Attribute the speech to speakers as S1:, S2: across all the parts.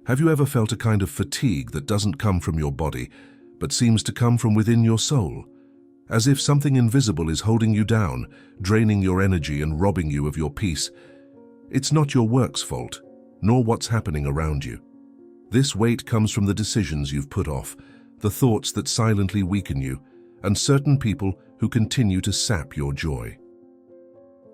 S1: Have you ever felt a kind of fatigue that doesn't come from your body, but seems to come from within your soul? As if something invisible is holding you down, draining your energy and robbing you of your peace. It's not your work's fault, nor what's happening around you. This weight comes from the decisions you've put off, the thoughts that silently weaken you, and certain people who continue to sap your joy.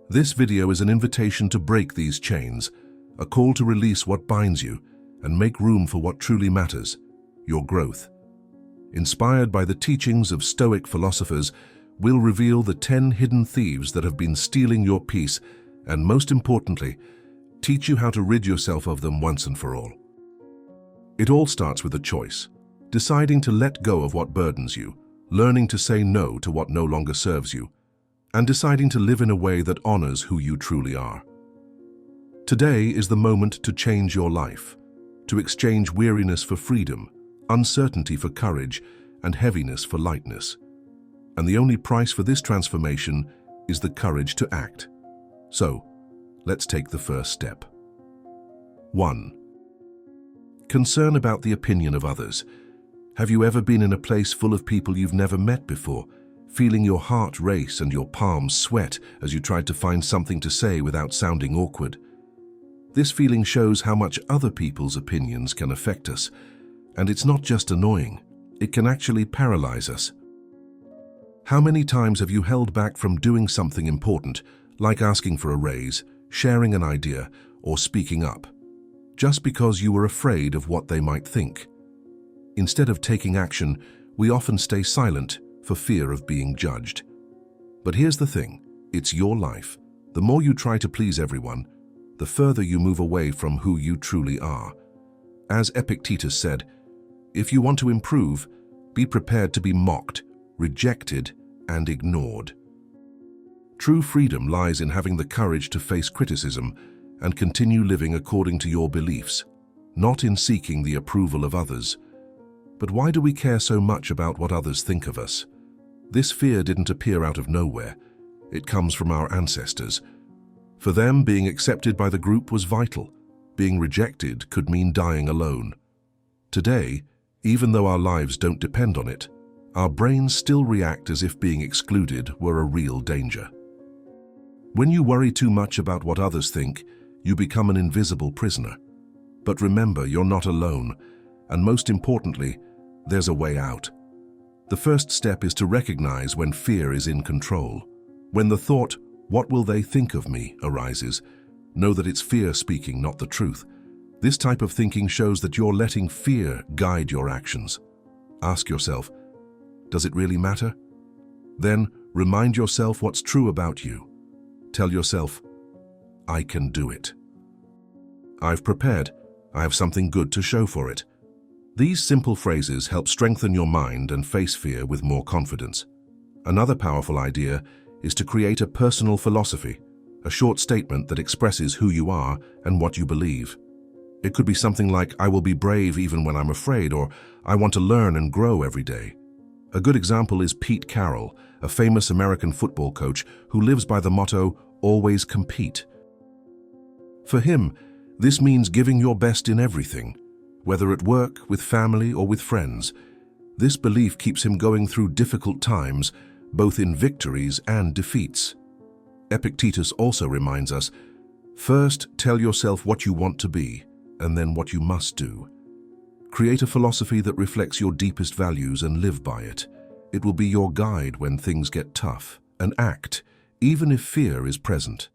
S1: This video is an invitation to break these chains, a call to release what binds you and make room for what truly matters, your growth. Inspired by the teachings of Stoic philosophers, we'll reveal the 10 hidden thieves that have been stealing your peace and, most importantly, teach you how to rid yourself of them once and for all. It all starts with a choice, deciding to let go of what burdens you, learning to say no to what no longer serves you, and deciding to live in a way that honors who you truly are. Today is the moment to change your life, to exchange weariness for freedom, uncertainty for courage, and heaviness for lightness. And the only price for this transformation is the courage to act. So, let's take the first step. 1. Concern about the opinion of others. Have you ever been in a place full of people you've never met before, feeling your heart race and your palms sweat as you tried to find something to say without sounding awkward? This feeling shows how much other people's opinions can affect us, and it's not just annoying, it can actually paralyze us. How many times have you held back from doing something important, like asking for a raise, sharing an idea, or speaking up, just because you were afraid of what they might think? Instead of taking action, we often stay silent for fear of being judged. But here's the thing, it's your life. The more you try to please everyone, the further you move away from who you truly are. As Epictetus said, if you want to improve, be prepared to be mocked, rejected, and ignored. True freedom lies in having the courage to face criticism and continue living according to your beliefs, not in seeking the approval of others. But why do we care so much about what others think of us? This fear didn't appear out of nowhere. It comes from our ancestors. For them, being accepted by the group was vital. Being rejected could mean dying alone. Today, even though our lives don't depend on it, our brains still react as if being excluded were a real danger. When you worry too much about what others think, you become an invisible prisoner. But remember, you're not alone, and most importantly, there's a way out. The first step is to recognize when fear is in control. When the thought, "What will they think of me?" arises, know that it's fear speaking, not the truth. This type of thinking shows that you're letting fear guide your actions. Ask yourself, does it really matter? Then remind yourself what's true about you. Tell yourself, I can do it. I've prepared. I have something good to show for it. These simple phrases help strengthen your mind and face fear with more confidence. Another powerful idea is to create a personal philosophy, a short statement that expresses who you are and what you believe. It could be something like, I will be brave even when I'm afraid, or I want to learn and grow every day. A good example is Pete Carroll, a famous American football coach who lives by the motto, always compete. For him, this means giving your best in everything, whether at work, with family, or with friends. This belief keeps him going through difficult times, both in victories and defeats. Epictetus also reminds us, first tell yourself what you want to be, and then what you must do. Create a philosophy that reflects your deepest values and live by it. It will be your guide when things get tough, and act, even if fear is present.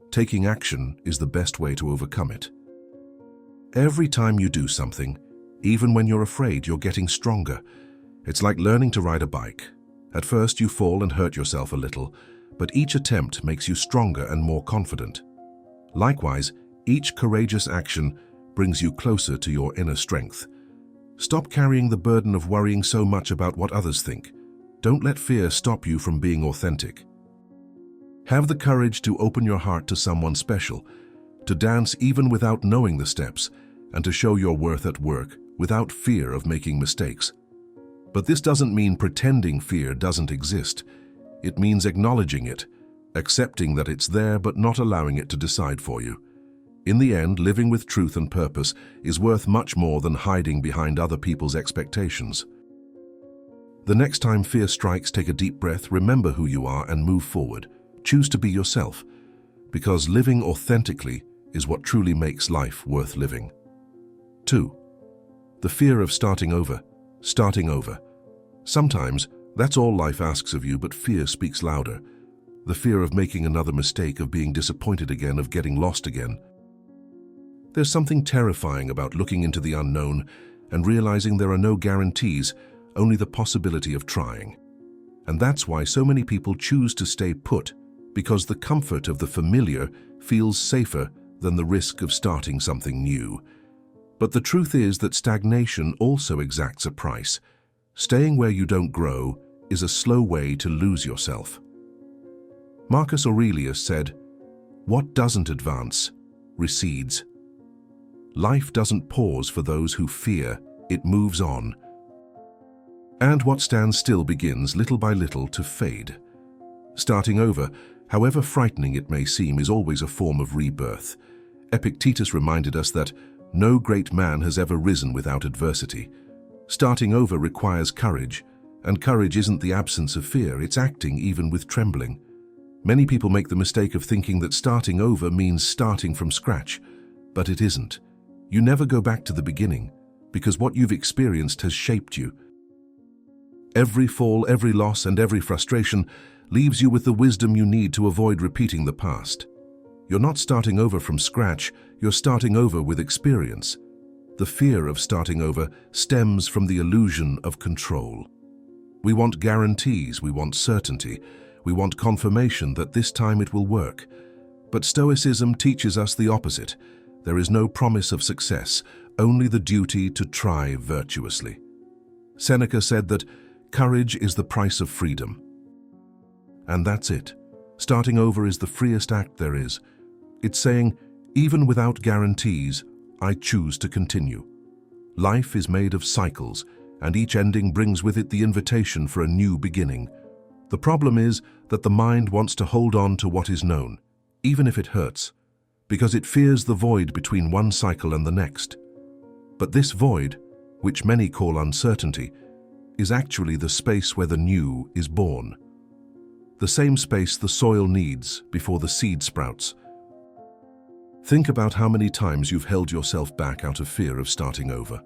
S1: Taking action is the best way to overcome it. Every time you do something, even when you're afraid, you're getting stronger. It's like learning to ride a bike. At first you fall and hurt yourself a little, but each attempt makes you stronger and more confident. Likewise, each courageous action brings you closer to your inner strength. Stop carrying the burden of worrying so much about what others think. Don't let fear stop you from being authentic. Have the courage to open your heart to someone special, to dance even without knowing the steps, and to show your worth at work without fear of making mistakes. But this doesn't mean pretending fear doesn't exist. It means acknowledging it, accepting that it's there but not allowing it to decide for you. In the end, living with truth and purpose is worth much more than hiding behind other people's expectations. The next time fear strikes, take a deep breath, remember who you are, and move forward. Choose to be yourself, because living authentically is what truly makes life worth living. 2. The fear of starting over. Starting over. Sometimes that's all life asks of you, but fear speaks louder. The fear of making another mistake, of being disappointed again, of getting lost again. There's something terrifying about looking into the unknown and realizing there are no guarantees, only the possibility of trying. And that's why so many people choose to stay put, because the comfort of the familiar feels safer than the risk of starting something new. But the truth is that stagnation also exacts a price. Staying where you don't grow is a slow way to lose yourself. Marcus Aurelius said, "What doesn't advance, recedes." Life doesn't pause for those who fear, it moves on. And what stands still begins, little by little, to fade. Starting over, however frightening it may seem, is always a form of rebirth. Epictetus reminded us that no great man has ever risen without adversity. Starting over requires courage, and courage isn't the absence of fear, it's acting even with trembling. Many people make the mistake of thinking that starting over means starting from scratch, but it isn't. You never go back to the beginning, because what you've experienced has shaped you. Every fall, every loss, and every frustration leaves you with the wisdom you need to avoid repeating the past. You're not starting over from scratch, you're starting over with experience. The fear of starting over stems from the illusion of control. We want guarantees, we want certainty, we want confirmation that this time it will work. But Stoicism teaches us the opposite. There is no promise of success, only the duty to try virtuously. Seneca said that courage is the price of freedom. And that's it. Starting over is the freest act there is. It's saying, even without guarantees, I choose to continue. Life is made of cycles, and each ending brings with it the invitation for a new beginning. The problem is that the mind wants to hold on to what is known, even if it hurts, because it fears the void between one cycle and the next. But this void, which many call uncertainty, is actually the space where the new is born. The same space the soil needs before the seed sprouts. Think about how many times you've held yourself back out of fear of starting over.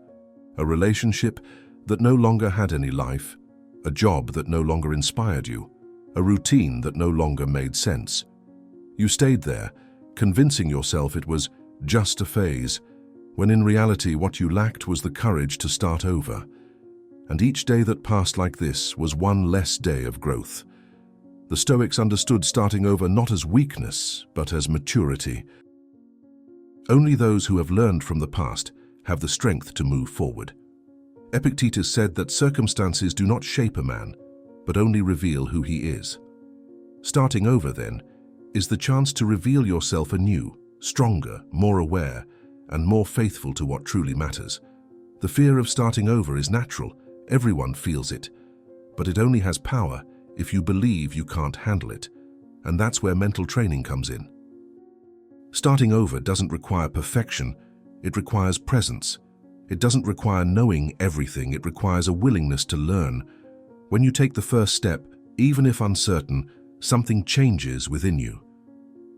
S1: A relationship that no longer had any life, a job that no longer inspired you, a routine that no longer made sense. You stayed there, convincing yourself it was just a phase, when in reality what you lacked was the courage to start over. And each day that passed like this was one less day of growth. The Stoics understood starting over not as weakness, but as maturity. Only those who have learned from the past have the strength to move forward. Epictetus said that circumstances do not shape a man, but only reveal who he is. Starting over, then, is the chance to reveal yourself anew, stronger, more aware, and more faithful to what truly matters. The fear of starting over is natural, everyone feels it, but it only has power if you believe you can't handle it, and that's where mental training comes in. Starting over doesn't require perfection, it requires presence. It doesn't require knowing everything, it requires a willingness to learn. When you take the first step, even if uncertain, something changes within you.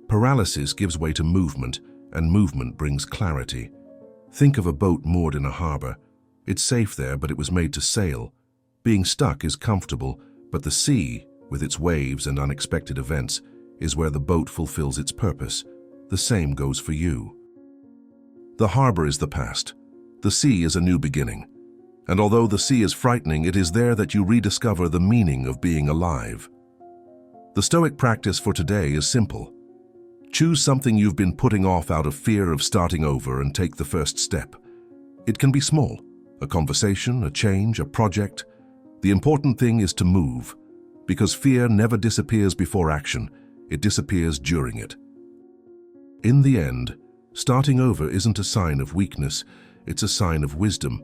S1: Paralysis gives way to movement, and movement brings clarity. Think of a boat moored in a harbor. It's safe there, but it was made to sail. Being stuck is comfortable, but the sea, with its waves and unexpected events, is where the boat fulfills its purpose. The same goes for you. The harbor is the past. The sea is a new beginning. And although the sea is frightening, it is there that you rediscover the meaning of being alive. The Stoic practice for today is simple. Choose something you've been putting off out of fear of starting over and take the first step. It can be small, a conversation, a change, a project. The important thing is to move, because fear never disappears before action, it disappears during it. In the end, starting over isn't a sign of weakness, it's a sign of wisdom.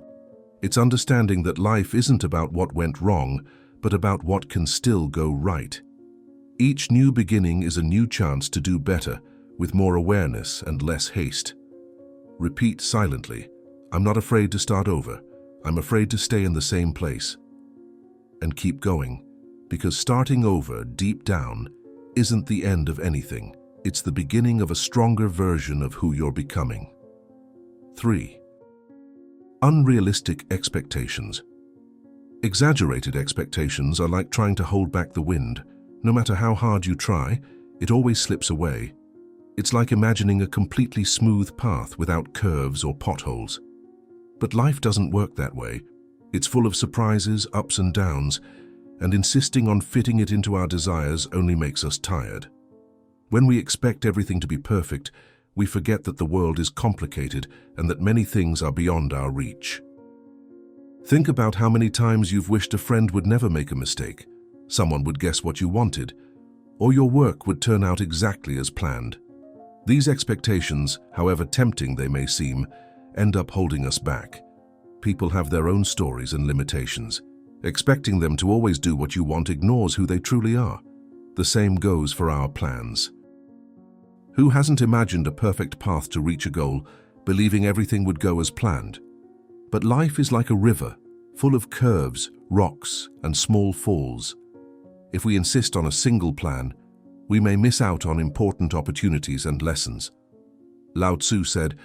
S1: It's understanding that life isn't about what went wrong, but about what can still go right. Each new beginning is a new chance to do better, with more awareness and less haste. Repeat silently, "I'm not afraid to start over. I'm afraid to stay in the same place." And keep going, because starting over deep down isn't the end of anything. It's the beginning of a stronger version of who you're becoming. 3. Unrealistic expectations. Exaggerated expectations are like trying to hold back the wind. No matter how hard you try, it always slips away. It's like imagining a completely smooth path without curves or potholes. But life doesn't work that way. It's full of surprises, ups and downs, and insisting on fitting it into our desires only makes us tired. When we expect everything to be perfect, we forget that the world is complicated and that many things are beyond our reach. Think about how many times you've wished a friend would never make a mistake, someone would guess what you wanted, or your work would turn out exactly as planned. These expectations, however tempting they may seem, end up holding us back. People have their own stories and limitations. Expecting them to always do what you want ignores who they truly are. The same goes for our plans. Who hasn't imagined a perfect path to reach a goal, believing everything would go as planned? But life is like a river, full of curves, rocks, and small falls. If we insist on a single plan, we may miss out on important opportunities and lessons. Lao Tzu said,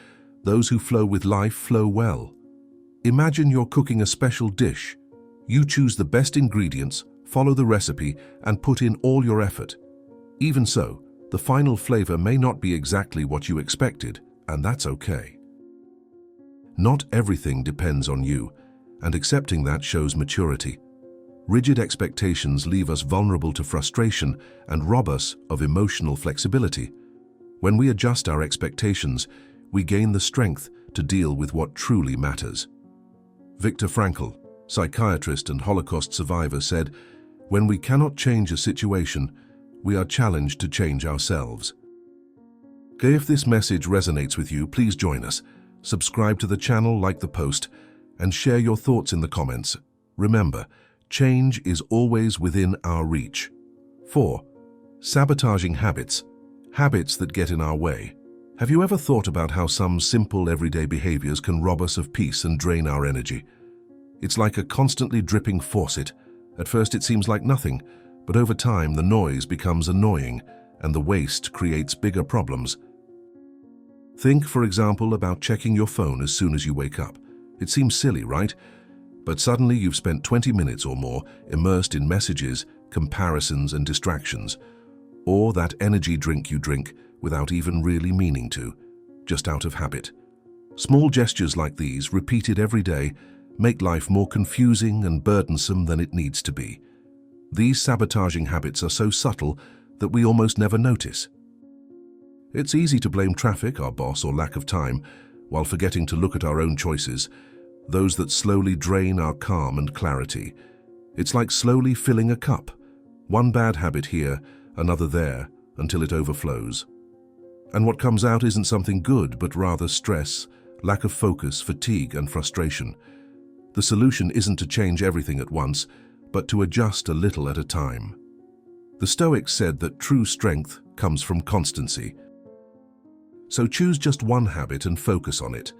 S1: "Those who flow with life flow well." Imagine you're cooking a special dish. You choose the best ingredients, follow the recipe, and put in all your effort. Even so, the final flavor may not be exactly what you expected, and that's okay. Not everything depends on you, and accepting that shows maturity. Rigid expectations leave us vulnerable to frustration and rob us of emotional flexibility. When we adjust our expectations, we gain the strength to deal with what truly matters. Viktor Frankl, psychiatrist and Holocaust survivor, said, "When we cannot change a situation, we are challenged to change ourselves." Okay, if this message resonates with you, please join us. Subscribe to the channel, like the post, and share your thoughts in the comments. Remember, change is always within our reach. 4. Sabotaging habits. Habits that get in our way. Have you ever thought about how some simple everyday behaviors can rob us of peace and drain our energy? It's like a constantly dripping faucet. At first it seems like nothing, but over time the noise becomes annoying and the waste creates bigger problems. Think, for example, about checking your phone as soon as you wake up. It seems silly, right? But suddenly you've spent 20 minutes or more immersed in messages, comparisons, and distractions. Or that energy drink you drink without even really meaning to, just out of habit. Small gestures like these, repeated every day, make life more confusing and burdensome than it needs to be. These sabotaging habits are so subtle that we almost never notice. It's easy to blame traffic, our boss, or lack of time, while forgetting to look at our own choices, those that slowly drain our calm and clarity. It's like slowly filling a cup. One bad habit here, another there, until it overflows. And what comes out isn't something good, but rather stress, lack of focus, fatigue, and frustration. The solution isn't to change everything at once, but to adjust a little at a time. The Stoics said that true strength comes from constancy. So choose just one habit and focus on it.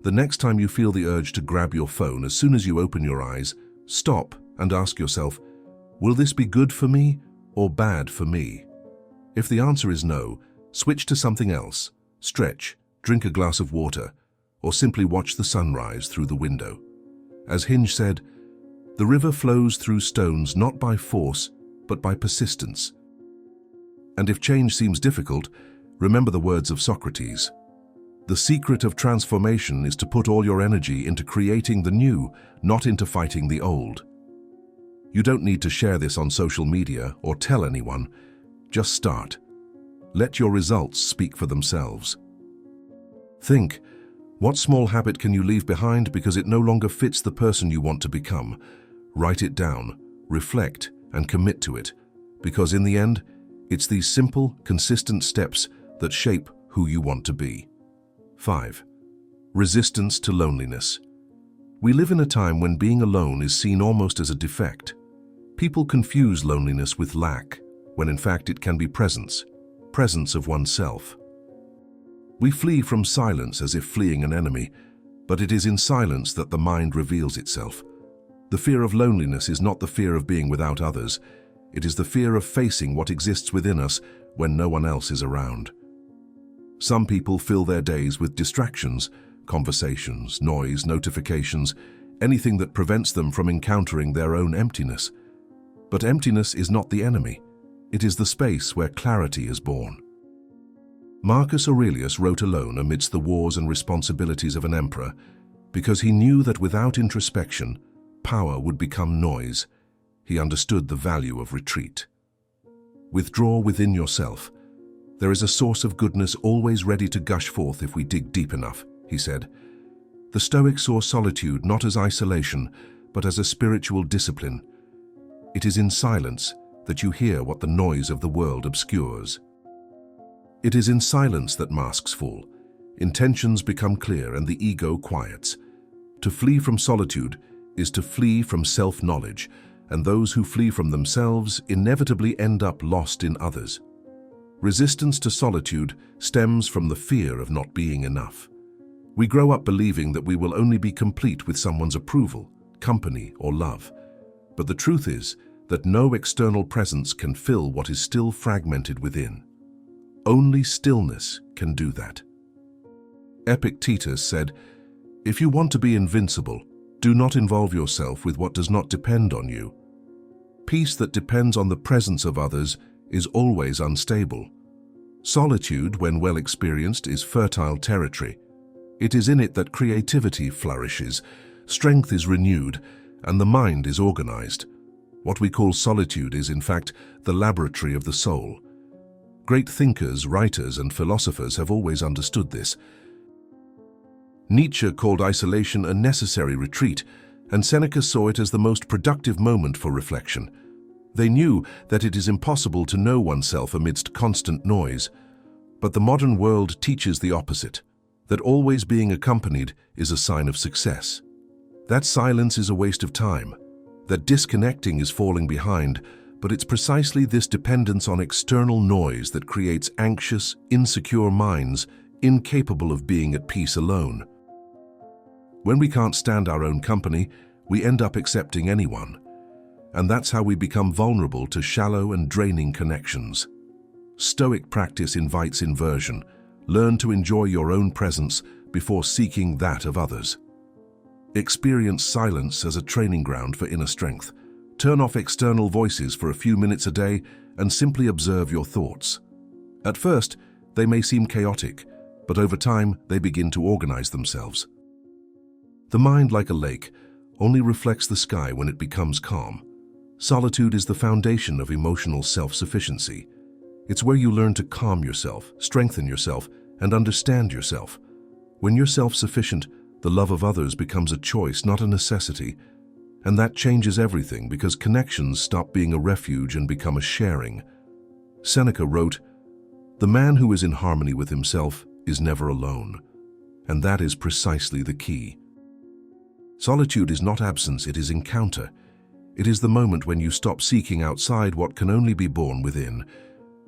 S1: The next time you feel the urge to grab your phone, as soon as you open your eyes, stop and ask yourself, will this be good for me or bad for me? If the answer is no, switch to something else. Stretch, drink a glass of water, or simply watch the sunrise through the window. As Hinge said, "The river flows through stones not by force, but by persistence." And if change seems difficult, remember the words of Socrates. The secret of transformation is to put all your energy into creating the new, not into fighting the old. You don't need to share this on social media or tell anyone. Just start. Let your results speak for themselves. Think, what small habit can you leave behind because it no longer fits the person you want to become? Write it down, reflect, and commit to it, because in the end, it's these simple, consistent steps that shape who you want to be. 5. Resistance to loneliness. We live in a time when being alone is seen almost as a defect. People confuse loneliness with lack, when in fact it can be presence of oneself. We flee from silence as if fleeing an enemy, but it is in silence that the mind reveals itself. The fear of loneliness is not the fear of being without others. It is the fear of facing what exists within us when no one else is around. Some people fill their days with distractions, conversations, noise, notifications, anything that prevents them from encountering their own emptiness. But emptiness is not the enemy. It is the space where clarity is born. Marcus Aurelius wrote alone amidst the wars and responsibilities of an emperor because he knew that without introspection, power would become noise. He understood the value of retreat. Withdraw within yourself. There is a source of goodness always ready to gush forth if we dig deep enough, he said. The Stoics saw solitude not as isolation, but as a spiritual discipline. It is in silence that you hear what the noise of the world obscures. It is in silence that masks fall, intentions become clear, and the ego quiets. To flee from solitude is to flee from self-knowledge, and those who flee from themselves inevitably end up lost in others. Resistance to solitude stems from the fear of not being enough. We grow up believing that we will only be complete with someone's approval, company, or love. But the truth is that no external presence can fill what is still fragmented within. Only stillness can do that. Epictetus said, "If you want to be invincible, do not involve yourself with what does not depend on you." Peace that depends on the presence of others is always unstable. Solitude, when well experienced, is fertile territory. It is in it that creativity flourishes, strength is renewed, and the mind is organized. What we call solitude is, in fact, the laboratory of the soul. Great thinkers, writers, and philosophers have always understood this. Nietzsche called isolation a necessary retreat, and Seneca saw it as the most productive moment for reflection. They knew that it is impossible to know oneself amidst constant noise, but the modern world teaches the opposite, that always being accompanied is a sign of success. That silence is a waste of time, that disconnecting is falling behind, but it's precisely this dependence on external noise that creates anxious, insecure minds, incapable of being at peace alone. When we can't stand our own company, we end up accepting anyone. And that's how we become vulnerable to shallow and draining connections. Stoic practice invites inversion. Learn to enjoy your own presence before seeking that of others. Experience silence as a training ground for inner strength. Turn off external voices for a few minutes a day and simply observe your thoughts. At first, they may seem chaotic, but over time they begin to organize themselves. The mind, like a lake, only reflects the sky when it becomes calm. Solitude is the foundation of emotional self-sufficiency. It's where you learn to calm yourself, strengthen yourself, and understand yourself. When you're self-sufficient, the love of others becomes a choice, not a necessity. And that changes everything because connections stop being a refuge and become a sharing. Seneca wrote, "The man who is in harmony with himself is never alone." And that is precisely the key. Solitude is not absence, it is encounter. It is the moment when you stop seeking outside what can only be born within.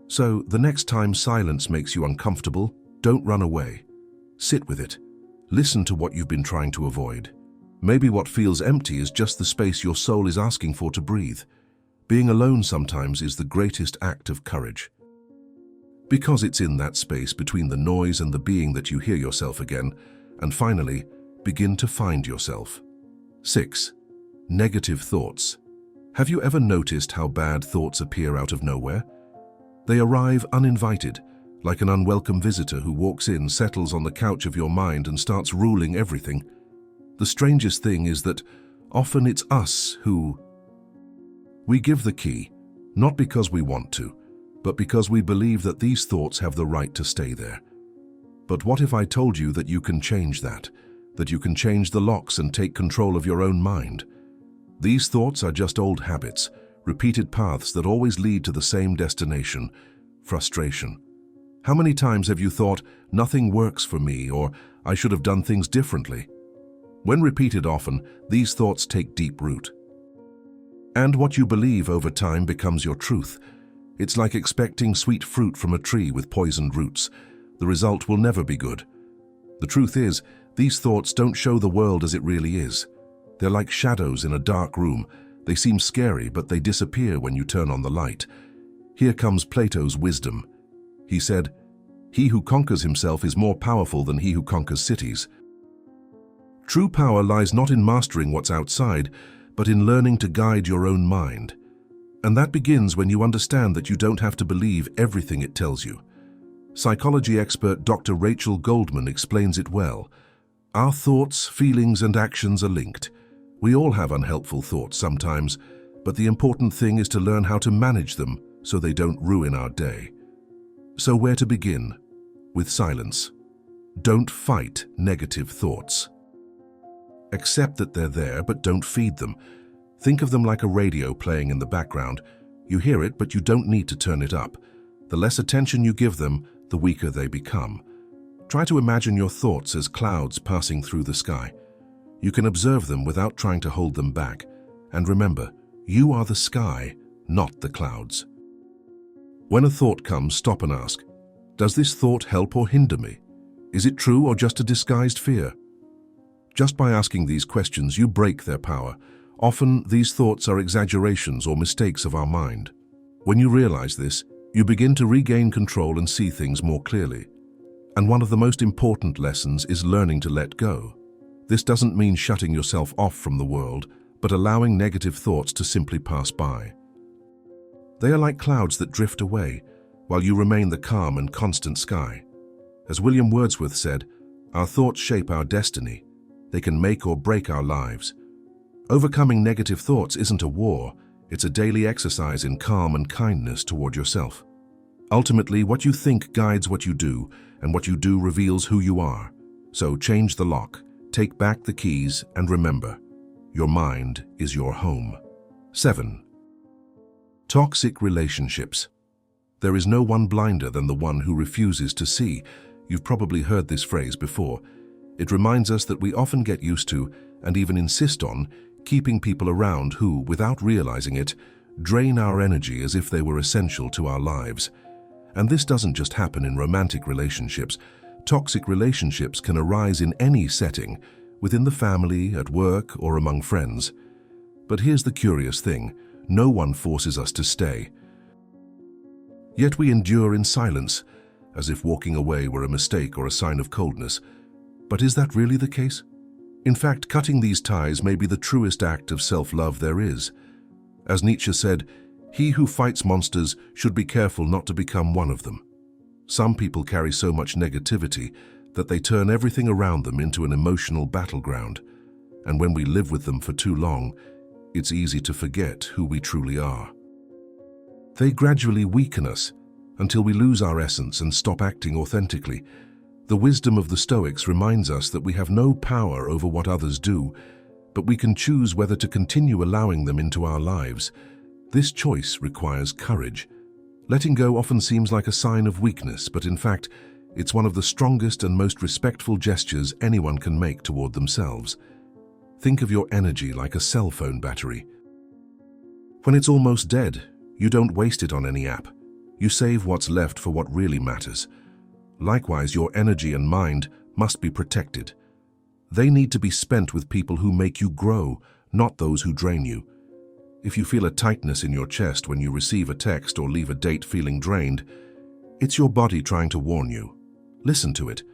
S1: So, the next time silence makes you uncomfortable, don't run away. Sit with it. Listen to what you've been trying to avoid. Maybe what feels empty is just the space your soul is asking for to breathe. Being alone sometimes is the greatest act of courage. Because it's in that space between the noise and the being that you hear yourself again, and finally, begin to find yourself. 6. Negative thoughts. Have you ever noticed how bad thoughts appear out of nowhere? They arrive uninvited, like an unwelcome visitor who walks in, settles on the couch of your mind, and starts ruling everything. The strangest thing is that often it's us who... We give the key, not because we want to, but because we believe that these thoughts have the right to stay there. But what if I told you that you can change that you can change the locks and take control of your own mind? These thoughts are just old habits, repeated paths that always lead to the same destination: frustration. How many times have you thought, "Nothing works for me," or "I should have done things differently"? When repeated often, these thoughts take deep root. And what you believe over time becomes your truth. It's like expecting sweet fruit from a tree with poisoned roots. The result will never be good. The truth is, these thoughts don't show the world as it really is. They're like shadows in a dark room. They seem scary, but they disappear when you turn on the light. Here comes Plato's wisdom. He said, "He who conquers himself is more powerful than he who conquers cities." True power lies not in mastering what's outside, but in learning to guide your own mind. And that begins when you understand that you don't have to believe everything it tells you. Psychology expert Dr. Rachel Goldman explains it well. Our thoughts, feelings, and actions are linked. We all have unhelpful thoughts sometimes, but the important thing is to learn how to manage them so they don't ruin our day. So where to begin? With silence. Don't fight negative thoughts. Accept that they're there, but don't feed them. Think of them like a radio playing in the background. You hear it, but you don't need to turn it up. The less attention you give them, the weaker they become. Try to imagine your thoughts as clouds passing through the sky. You can observe them without trying to hold them back. And remember, you are the sky, not the clouds. When a thought comes, stop and ask, does this thought help or hinder me? Is it true or just a disguised fear? Just by asking these questions, you break their power. Often, these thoughts are exaggerations or mistakes of our mind. When you realize this, you begin to regain control and see things more clearly. And one of the most important lessons is learning to let go. This doesn't mean shutting yourself off from the world, but allowing negative thoughts to simply pass by. They are like clouds that drift away, while you remain the calm and constant sky. As William Wordsworth said, our thoughts shape our destiny. They can make or break our lives. Overcoming negative thoughts isn't a war, it's a daily exercise in calm and kindness toward yourself. Ultimately, what you think guides what you do, and what you do reveals who you are. So change the lock, take back the keys, and remember, your mind is your home. 7. Toxic relationships. There is no one blinder than the one who refuses to see. You've probably heard this phrase before. It reminds us that we often get used to, and even insist on, keeping people around who, without realizing it, drain our energy as if they were essential to our lives. And this doesn't just happen in romantic relationships. Toxic relationships can arise in any setting, within the family, at work, or among friends. But here's the curious thing, no one forces us to stay. Yet we endure in silence, as if walking away were a mistake or a sign of coldness. But is that really the case? In fact, cutting these ties may be the truest act of self-love there is. As Nietzsche said, he who fights monsters should be careful not to become one of them. Some people carry so much negativity that they turn everything around them into an emotional battleground. And when we live with them for too long, it's easy to forget who we truly are. They gradually weaken us until we lose our essence and stop acting authentically. The wisdom of the Stoics reminds us that we have no power over what others do, but we can choose whether to continue allowing them into our lives. This choice requires courage. Letting go often seems like a sign of weakness, but in fact, it's one of the strongest and most respectful gestures anyone can make toward themselves. Think of your energy like a cell phone battery. When it's almost dead, you don't waste it on any app. You save what's left for what really matters. Likewise, your energy and mind must be protected. They need to be spent with people who make you grow, not those who drain you. If you feel a tightness in your chest when you receive a text or leave a date feeling drained, it's your body trying to warn you. Listen to it.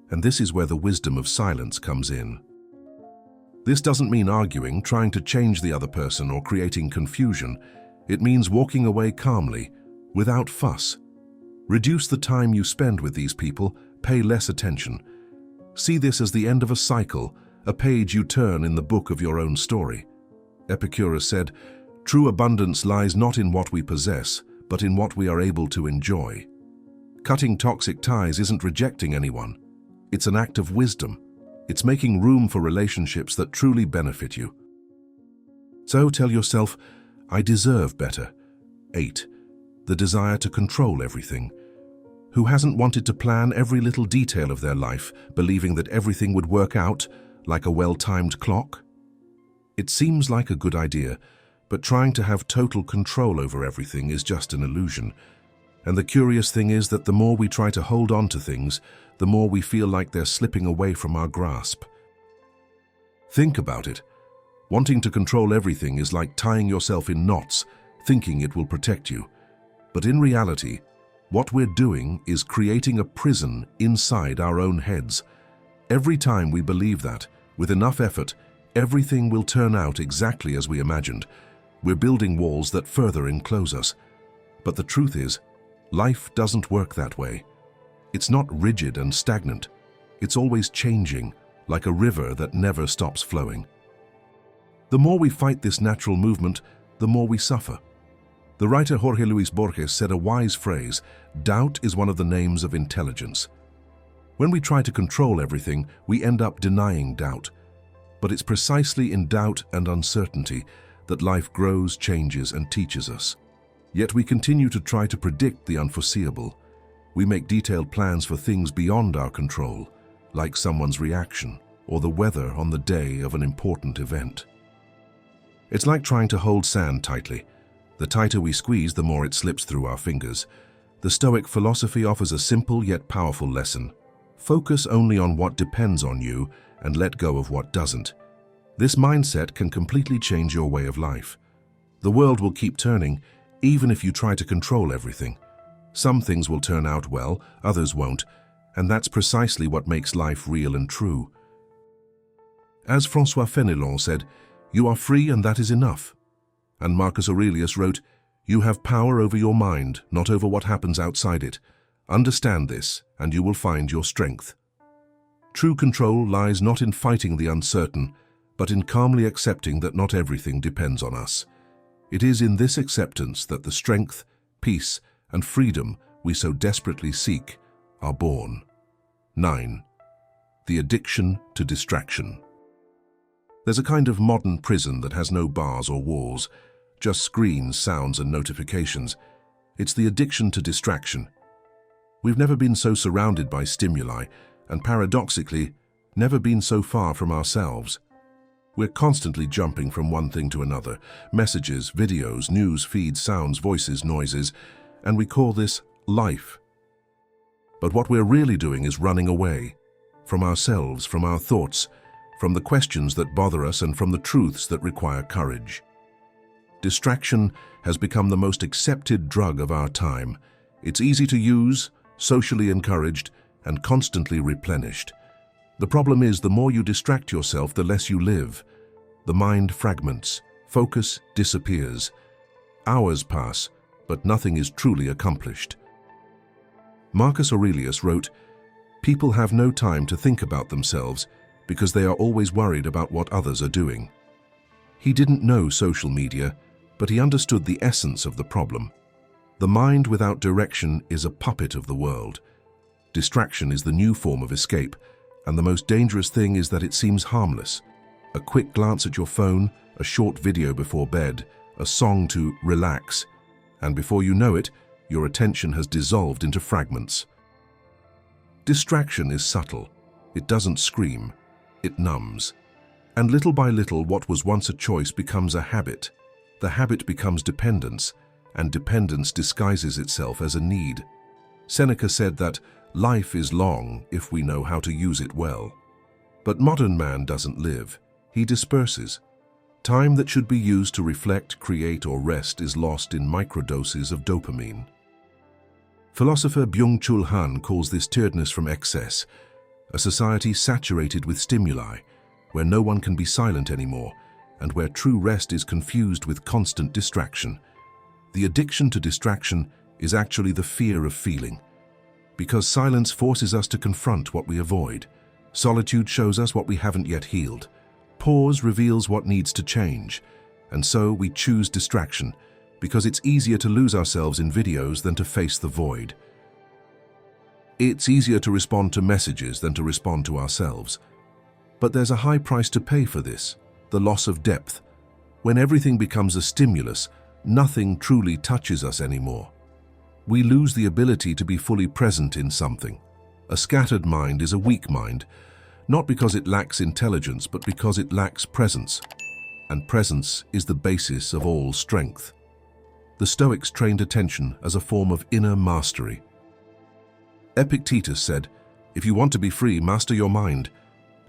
S1: And this is where the wisdom of silence comes in. This doesn't mean arguing, trying to change the other person, or creating confusion. It means walking away calmly, without fuss. Reduce the time you spend with these people, pay less attention. See this as the end of a cycle, a page you turn in the book of your own story. Epicurus said, "True abundance lies not in what we possess, but in what we are able to enjoy." Cutting toxic ties isn't rejecting anyone. It's an act of wisdom. It's making room for relationships that truly benefit you. So tell yourself, I deserve better. 8. The desire to control everything. Who hasn't wanted to plan every little detail of their life, believing that everything would work out like a well-timed clock? It seems like a good idea, but trying to have total control over everything is just an illusion. And the curious thing is that the more we try to hold on to things, the more we feel like they're slipping away from our grasp. Think about it. Wanting to control everything is like tying yourself in knots, thinking it will protect you. But in reality, what we're doing is creating a prison inside our own heads. Every time we believe that, with enough effort, everything will turn out exactly as we imagined, we're building walls that further enclose us. But the truth is, life doesn't work that way. It's not rigid and stagnant. It's always changing, like a river that never stops flowing. The more we fight this natural movement, the more we suffer. The writer Jorge Luis Borges said a wise phrase, "Doubt is one of the names of intelligence." When we try to control everything, we end up denying doubt. But it's precisely in doubt and uncertainty that life grows, changes, and teaches us. Yet we continue to try to predict the unforeseeable. We make detailed plans for things beyond our control, like someone's reaction or the weather on the day of an important event. It's like trying to hold sand tightly. The tighter we squeeze, the more it slips through our fingers. The Stoic philosophy offers a simple yet powerful lesson. Focus only on what depends on you and let go of what doesn't. This mindset can completely change your way of life. The world will keep turning, even if you try to control everything. Some things will turn out well, others won't, and that's precisely what makes life real and true. As François Fenelon said, "You are free and that is enough." And Marcus Aurelius wrote, "You have power over your mind, not over what happens outside it. Understand this, and you will find your strength." True control lies not in fighting the uncertain, but in calmly accepting that not everything depends on us. It is in this acceptance that the strength, peace, and freedom we so desperately seek are born. 9. The addiction to distraction. There's a kind of modern prison that has no bars or walls, just screens, sounds, and notifications. It's the addiction to distraction. We've never been so surrounded by stimuli, and paradoxically, never been so far from ourselves. We're constantly jumping from one thing to another, messages, videos, news, feeds, sounds, voices, noises, and we call this life. But what we're really doing is running away from ourselves, from our thoughts, from the questions that bother us, and from the truths that require courage. Distraction has become the most accepted drug of our time. It's easy to use, socially encouraged, and constantly replenished. The problem is, the more you distract yourself, the less you live. The mind fragments, focus disappears. Hours pass, but nothing is truly accomplished. Marcus Aurelius wrote, "People have no time to think about themselves because they are always worried about what others are doing." He didn't know social media, but he understood the essence of the problem. The mind without direction is a puppet of the world. Distraction is the new form of escape, and the most dangerous thing is that it seems harmless. A quick glance at your phone, a short video before bed, a song to relax, and before you know it, your attention has dissolved into fragments. Distraction is subtle. It doesn't scream. It numbs. And little by little, what was once a choice becomes a habit. The habit becomes dependence, and dependence disguises itself as a need. Seneca said that life is long if we know how to use it well. But modern man doesn't live. He disperses. Time that should be used to reflect, create, or rest is lost in microdoses of dopamine. Philosopher Byung-Chul Han calls this tiredness from excess, a society saturated with stimuli, where no one can be silent anymore, and where true rest is confused with constant distraction. The addiction to distraction is actually the fear of feeling. Because silence forces us to confront what we avoid. Solitude shows us what we haven't yet healed. Pause reveals what needs to change. And so we choose distraction, because it's easier to lose ourselves in videos than to face the void. It's easier to respond to messages than to respond to ourselves. But there's a high price to pay for this, the loss of depth. When everything becomes a stimulus, nothing truly touches us anymore. We lose the ability to be fully present in something. A scattered mind is a weak mind, not because it lacks intelligence, but because it lacks presence. And presence is the basis of all strength. The Stoics trained attention as a form of inner mastery. Epictetus said, "If you want to be free, master your mind."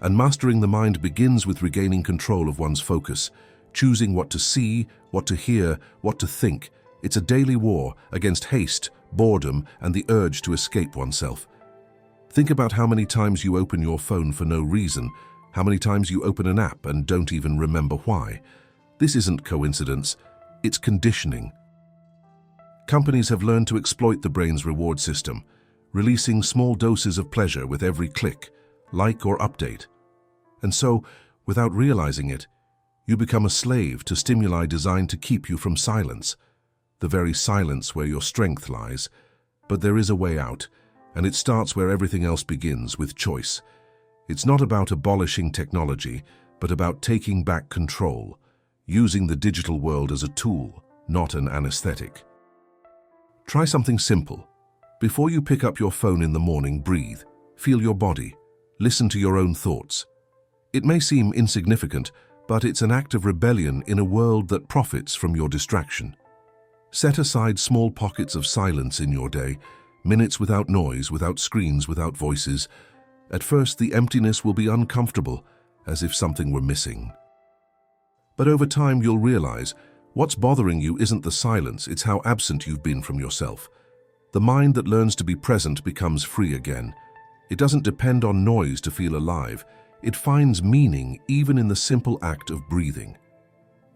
S1: And mastering the mind begins with regaining control of one's focus, choosing what to see, what to hear, what to think. It's a daily war against haste, boredom, and the urge to escape oneself. Think about how many times you open your phone for no reason, how many times you open an app and don't even remember why. This isn't coincidence, it's conditioning. Companies have learned to exploit the brain's reward system, releasing small doses of pleasure with every click, like or update. And so, without realizing it, you become a slave to stimuli designed to keep you from silence, the very silence where your strength lies. But there is a way out, and it starts where everything else begins, with choice. It's not about abolishing technology, but about taking back control, using the digital world as a tool, not an anesthetic. Try something simple. Before you pick up your phone in the morning, breathe, feel your body, listen to your own thoughts. It may seem insignificant, but it's an act of rebellion in a world that profits from your distraction. Set aside small pockets of silence in your day, minutes without noise, without screens, without voices. At first, the emptiness will be uncomfortable, as if something were missing. But over time, you'll realize what's bothering you isn't the silence, it's how absent you've been from yourself. The mind that learns to be present becomes free again. It doesn't depend on noise to feel alive. It finds meaning even in the simple act of breathing.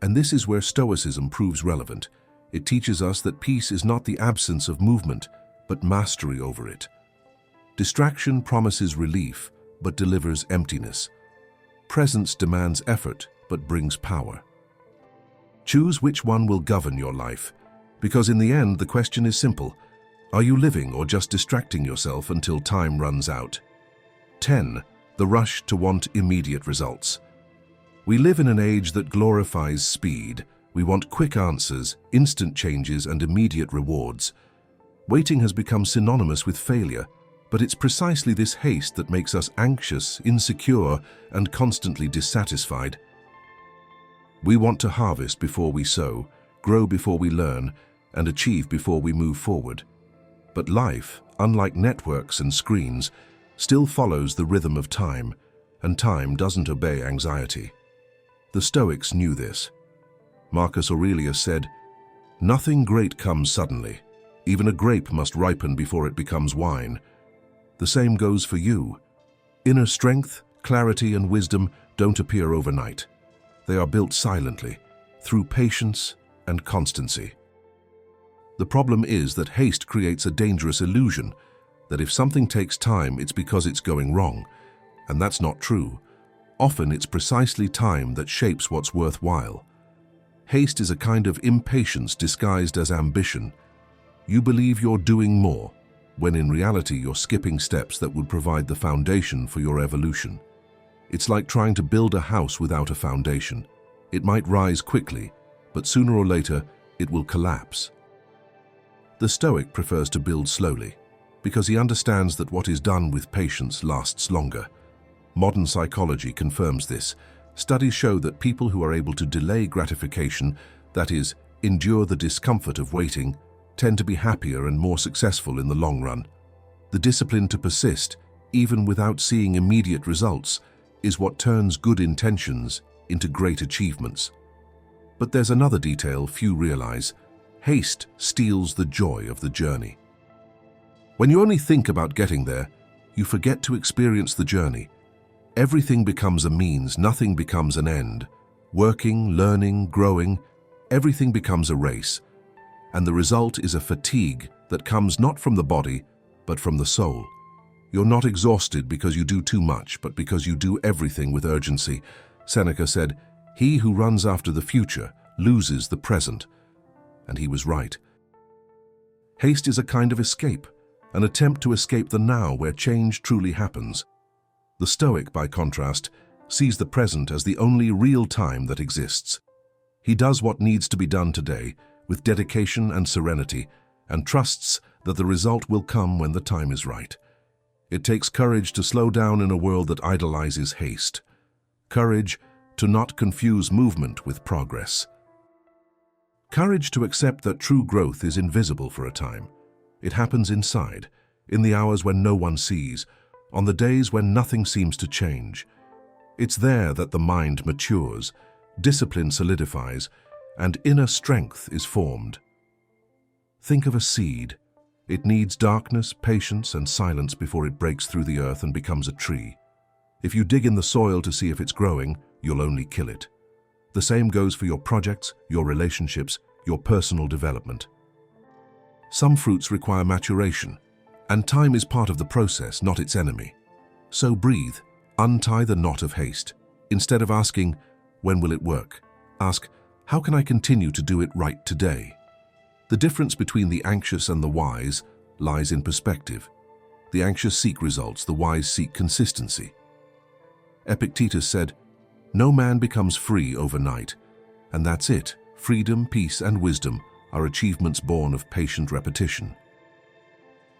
S1: And this is where Stoicism proves relevant. It teaches us that peace is not the absence of movement, but mastery over it. Distraction promises relief, but delivers emptiness. Presence demands effort, but brings power. Choose which one will govern your life, because in the end, the question is simple. Are you living or just distracting yourself until time runs out? 10. The rush to want immediate results. We live in an age that glorifies speed. We want quick answers, instant changes, and immediate rewards. Waiting has become synonymous with failure, but it's precisely this haste that makes us anxious, insecure, and constantly dissatisfied. We want to harvest before we sow, grow before we learn, and achieve before we move forward. But life, unlike networks and screens, still follows the rhythm of time, and time doesn't obey anxiety. The Stoics knew this. Marcus Aurelius said, "Nothing great comes suddenly. Even a grape must ripen before it becomes wine." The same goes for you. Inner strength, clarity, and wisdom don't appear overnight. They are built silently, through patience and constancy. The problem is that haste creates a dangerous illusion, that if something takes time, it's because it's going wrong. And that's not true. Often it's precisely time that shapes what's worthwhile. Haste is a kind of impatience disguised as ambition. You believe you're doing more, when in reality you're skipping steps that would provide the foundation for your evolution. It's like trying to build a house without a foundation. It might rise quickly, but sooner or later it will collapse. The Stoic prefers to build slowly, because he understands that what is done with patience lasts longer. Modern psychology confirms this. Studies show that people who are able to delay gratification, that is, endure the discomfort of waiting, tend to be happier and more successful in the long run. The discipline to persist, even without seeing immediate results, is what turns good intentions into great achievements. But there's another detail few realize. Haste steals the joy of the journey. When you only think about getting there, you forget to experience the journey. Everything becomes a means, nothing becomes an end. Working, learning, growing, everything becomes a race. And the result is a fatigue that comes not from the body, but from the soul. You're not exhausted because you do too much, but because you do everything with urgency. Seneca said, "He who runs after the future loses the present." And he was right. Haste is a kind of escape, an attempt to escape the now where change truly happens. The Stoic, by contrast, sees the present as the only real time that exists. He does what needs to be done today, with dedication and serenity, and trusts that the result will come when the time is right. It takes courage to slow down in a world that idolizes haste. Courage to not confuse movement with progress. Courage to accept that true growth is invisible for a time. It happens inside, in the hours when no one sees, on the days when nothing seems to change. It's there that the mind matures, discipline solidifies, and inner strength is formed. Think of a seed. It needs darkness, patience, and silence before it breaks through the earth and becomes a tree. If you dig in the soil to see if it's growing, you'll only kill it. The same goes for your projects, your relationships, your personal development. Some fruits require maturation, and time is part of the process, not its enemy. So breathe, untie the knot of haste. Instead of asking, when will it work? Ask, how can I continue to do it right today? The difference between the anxious and the wise lies in perspective. The anxious seek results, the wise seek consistency. Epictetus said, "No man becomes free overnight, and that's it. Freedom, peace, and wisdom are achievements born of patient repetition."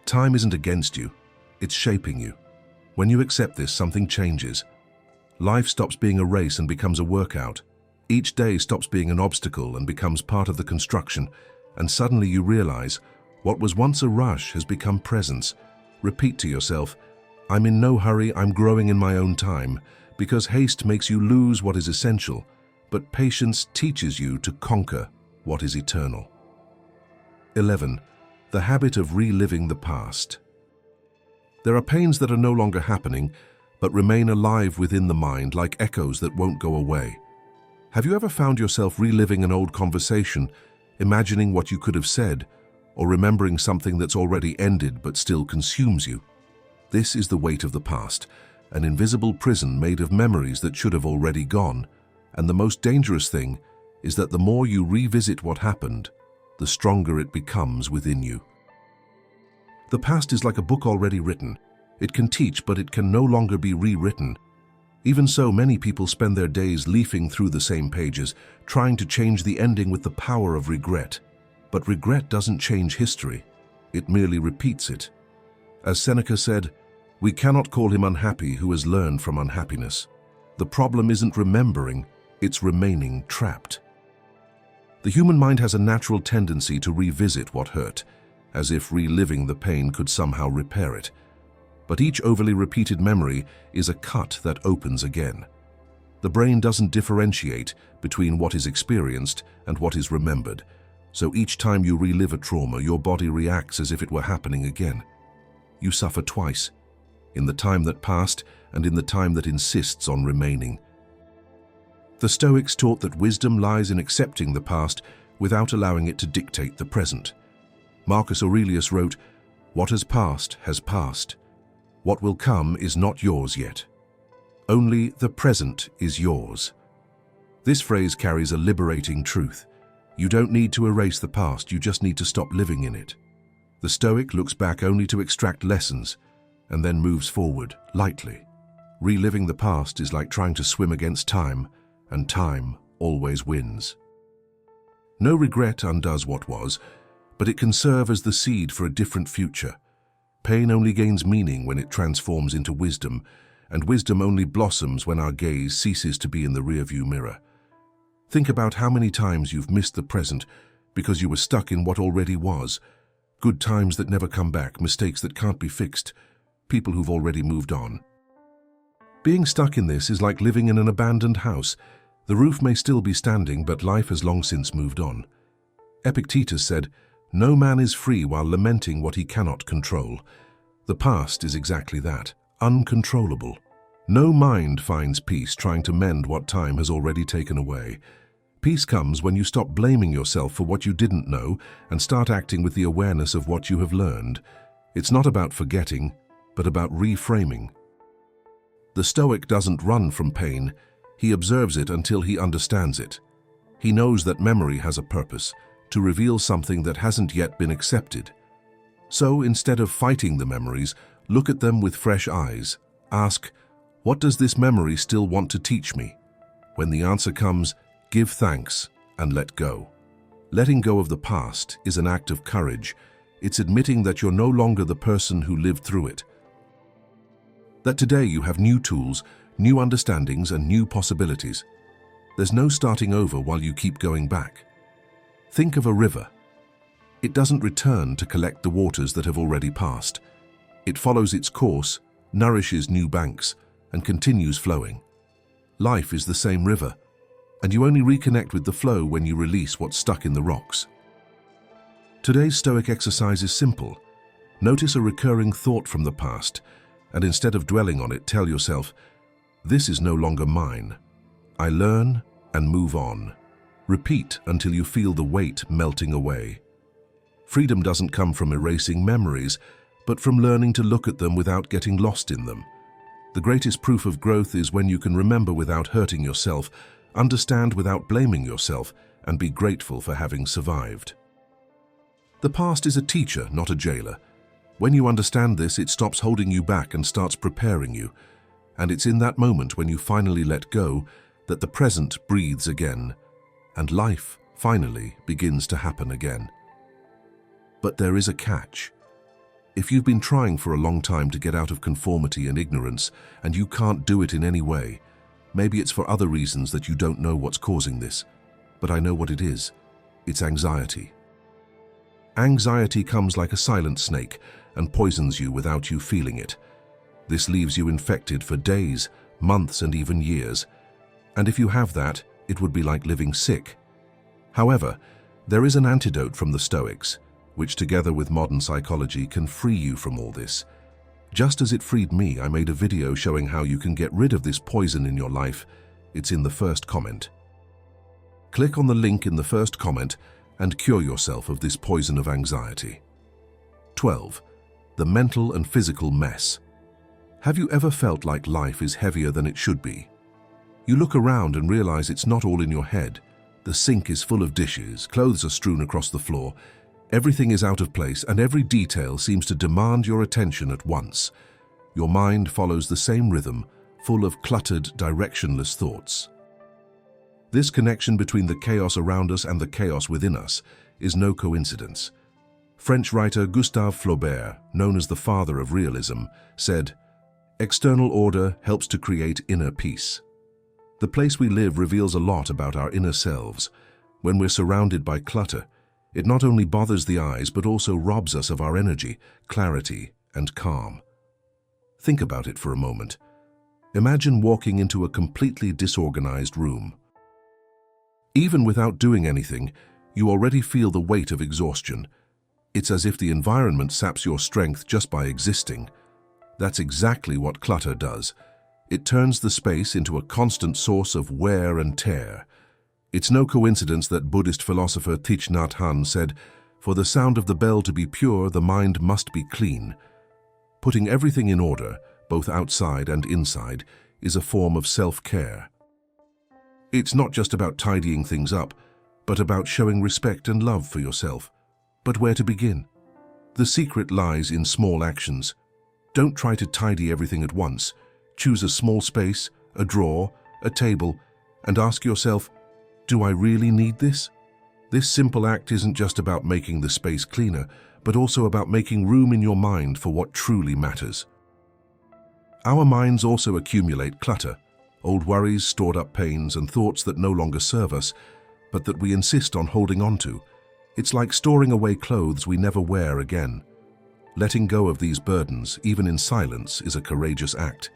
S1: Time isn't against you, it's shaping you. When you accept this, something changes. Life stops being a race and becomes a workout. Each day stops being an obstacle and becomes part of the construction, and suddenly you realize what was once a rush has become presence. Repeat to yourself, "I'm in no hurry, I'm growing in my own time," because haste makes you lose what is essential, but patience teaches you to conquer what is eternal. 11. The habit of reliving the past. There are pains that are no longer happening, but remain alive within the mind like echoes that won't go away. Have you ever found yourself reliving an old conversation, imagining what you could have said, or remembering something that's already ended but still consumes you? This is the weight of the past, an invisible prison made of memories that should have already gone, and the most dangerous thing is that the more you revisit what happened, the stronger it becomes within you. The past is like a book already written. It can teach, but it can no longer be rewritten. Even so, many people spend their days leafing through the same pages, trying to change the ending with the power of regret. But regret doesn't change history. It merely repeats it. As Seneca said, "We cannot call him unhappy who has learned from unhappiness." The problem isn't remembering, it's remaining trapped. The human mind has a natural tendency to revisit what hurt, as if reliving the pain could somehow repair it. But each overly repeated memory is a cut that opens again. The brain doesn't differentiate between what is experienced and what is remembered, so each time you relive a trauma, your body reacts as if it were happening again. You suffer twice, in the time that passed and in the time that insists on remaining. The Stoics taught that wisdom lies in accepting the past without allowing it to dictate the present. Marcus Aurelius wrote, "What has passed has passed. What will come is not yours yet. Only the present is yours." This phrase carries a liberating truth. You don't need to erase the past, you just need to stop living in it. The Stoic looks back only to extract lessons and then moves forward lightly. Reliving the past is like trying to swim against time, and time always wins. No regret undoes what was, but it can serve as the seed for a different future. Pain only gains meaning when it transforms into wisdom, and wisdom only blossoms when our gaze ceases to be in the rearview mirror. Think about how many times you've missed the present because you were stuck in what already was. Good times that never come back, mistakes that can't be fixed, people who've already moved on. Being stuck in this is like living in an abandoned house. The roof may still be standing, but life has long since moved on. Epictetus said, "No man is free while lamenting what he cannot control." The past is exactly that, uncontrollable. No mind finds peace trying to mend what time has already taken away. Peace comes when you stop blaming yourself for what you didn't know and start acting with the awareness of what you have learned. It's not about forgetting, but about reframing. The Stoic doesn't run from pain, he observes it until he understands it. He knows that memory has a purpose, to reveal something that hasn't yet been accepted. So instead of fighting the memories, look at them with fresh eyes. Ask, what does this memory still want to teach me? When the answer comes, give thanks and let go. Letting go of the past is an act of courage. It's admitting that you're no longer the person who lived through it. That today you have new tools, new understandings, and new possibilities. There's no starting over while you keep going back. Think of a river. It doesn't return to collect the waters that have already passed. It follows its course, nourishes new banks, and continues flowing. Life is the same river, and you only reconnect with the flow when you release what's stuck in the rocks. Today's Stoic exercise is simple. Notice a recurring thought from the past, and instead of dwelling on it, tell yourself, "This is no longer mine." I learn and move on. Repeat until you feel the weight melting away. Freedom doesn't come from erasing memories, but from learning to look at them without getting lost in them. The greatest proof of growth is when you can remember without hurting yourself, understand without blaming yourself, and be grateful for having survived. The past is a teacher, not a jailer. When you understand this, it stops holding you back and starts preparing you. And it's in that moment when you finally let go that the present breathes again, and life finally begins to happen again. But there is a catch. If you've been trying for a long time to get out of conformity and ignorance, and you can't do it in any way, maybe it's for other reasons that you don't know what's causing this. But I know what it is. It's anxiety. Anxiety comes like a silent snake and poisons you without you feeling it. This leaves you infected for days, months, and even years. And if you have that, it would be like living sick. However, there is an antidote from the Stoics, which together with modern psychology can free you from all this. Just as it freed me, I made a video showing how you can get rid of this poison in your life. It's in the first comment. Click on the link in the first comment and cure yourself of this poison of anxiety. 12. The mental and physical mess. Have you ever felt like life is heavier than it should be? You look around and realize it's not all in your head. The sink is full of dishes, clothes are strewn across the floor, everything is out of place, and every detail seems to demand your attention at once. Your mind follows the same rhythm, full of cluttered, directionless thoughts. This connection between the chaos around us and the chaos within us is no coincidence. French writer Gustave Flaubert, known as the father of realism, said, "External order helps to create inner peace." The place we live reveals a lot about our inner selves. When we're surrounded by clutter, it not only bothers the eyes but also robs us of our energy, clarity, and calm. Think about it for a moment. Imagine walking into a completely disorganized room. Even without doing anything, you already feel the weight of exhaustion. It's as if the environment saps your strength just by existing. That's exactly what clutter does. It turns the space into a constant source of wear and tear. It's no coincidence that Buddhist philosopher Thich Nhat Hanh said, "For the sound of the bell to be pure, the mind must be clean." Putting everything in order, both outside and inside, is a form of self-care. It's not just about tidying things up, but about showing respect and love for yourself. But where to begin? The secret lies in small actions. Don't try to tidy everything at once. Choose a small space, a drawer, a table, and ask yourself, do I really need this? This simple act isn't just about making the space cleaner, but also about making room in your mind for what truly matters. Our minds also accumulate clutter, old worries, stored up pains, and thoughts that no longer serve us, but that we insist on holding on to. It's like storing away clothes we never wear again. Letting go of these burdens, even in silence, is a courageous act.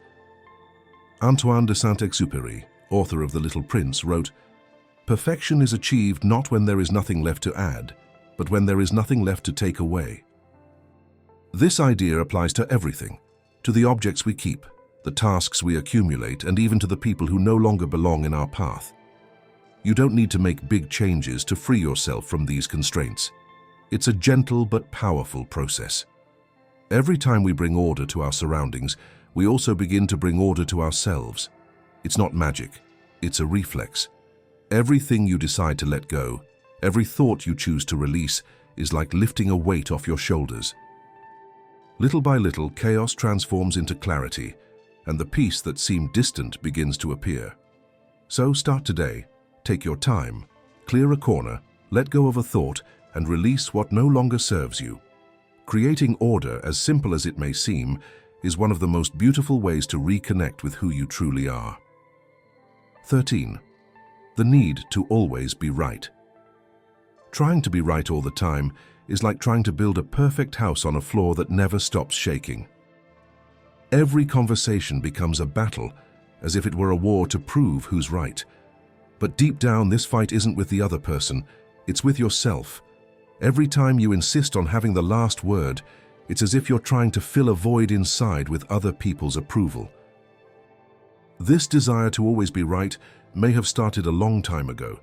S1: Antoine de Saint-Exupéry, author of The Little Prince, wrote, "Perfection is achieved not when there is nothing left to add, but when there is nothing left to take away." This idea applies to everything, to the objects we keep, the tasks we accumulate, and even to the people who no longer belong in our path. You don't need to make big changes to free yourself from these constraints. It's a gentle but powerful process. Every time we bring order to our surroundings, we also begin to bring order to ourselves. It's not magic, it's a reflex. Everything you decide to let go, every thought you choose to release, is like lifting a weight off your shoulders. Little by little, chaos transforms into clarity, and the peace that seemed distant begins to appear. So start today. Take your time, clear a corner, let go of a thought, and release what no longer serves you. Creating order, as simple as it may seem, is one of the most beautiful ways to reconnect with who you truly are. 13. The need to always be right. Trying to be right all the time is like trying to build a perfect house on a floor that never stops shaking. Every conversation becomes a battle, as if it were a war to prove who's right. But deep down, this fight isn't with the other person, it's with yourself. Every time you insist on having the last word, it's as if you're trying to fill a void inside with other people's approval. This desire to always be right may have started a long time ago.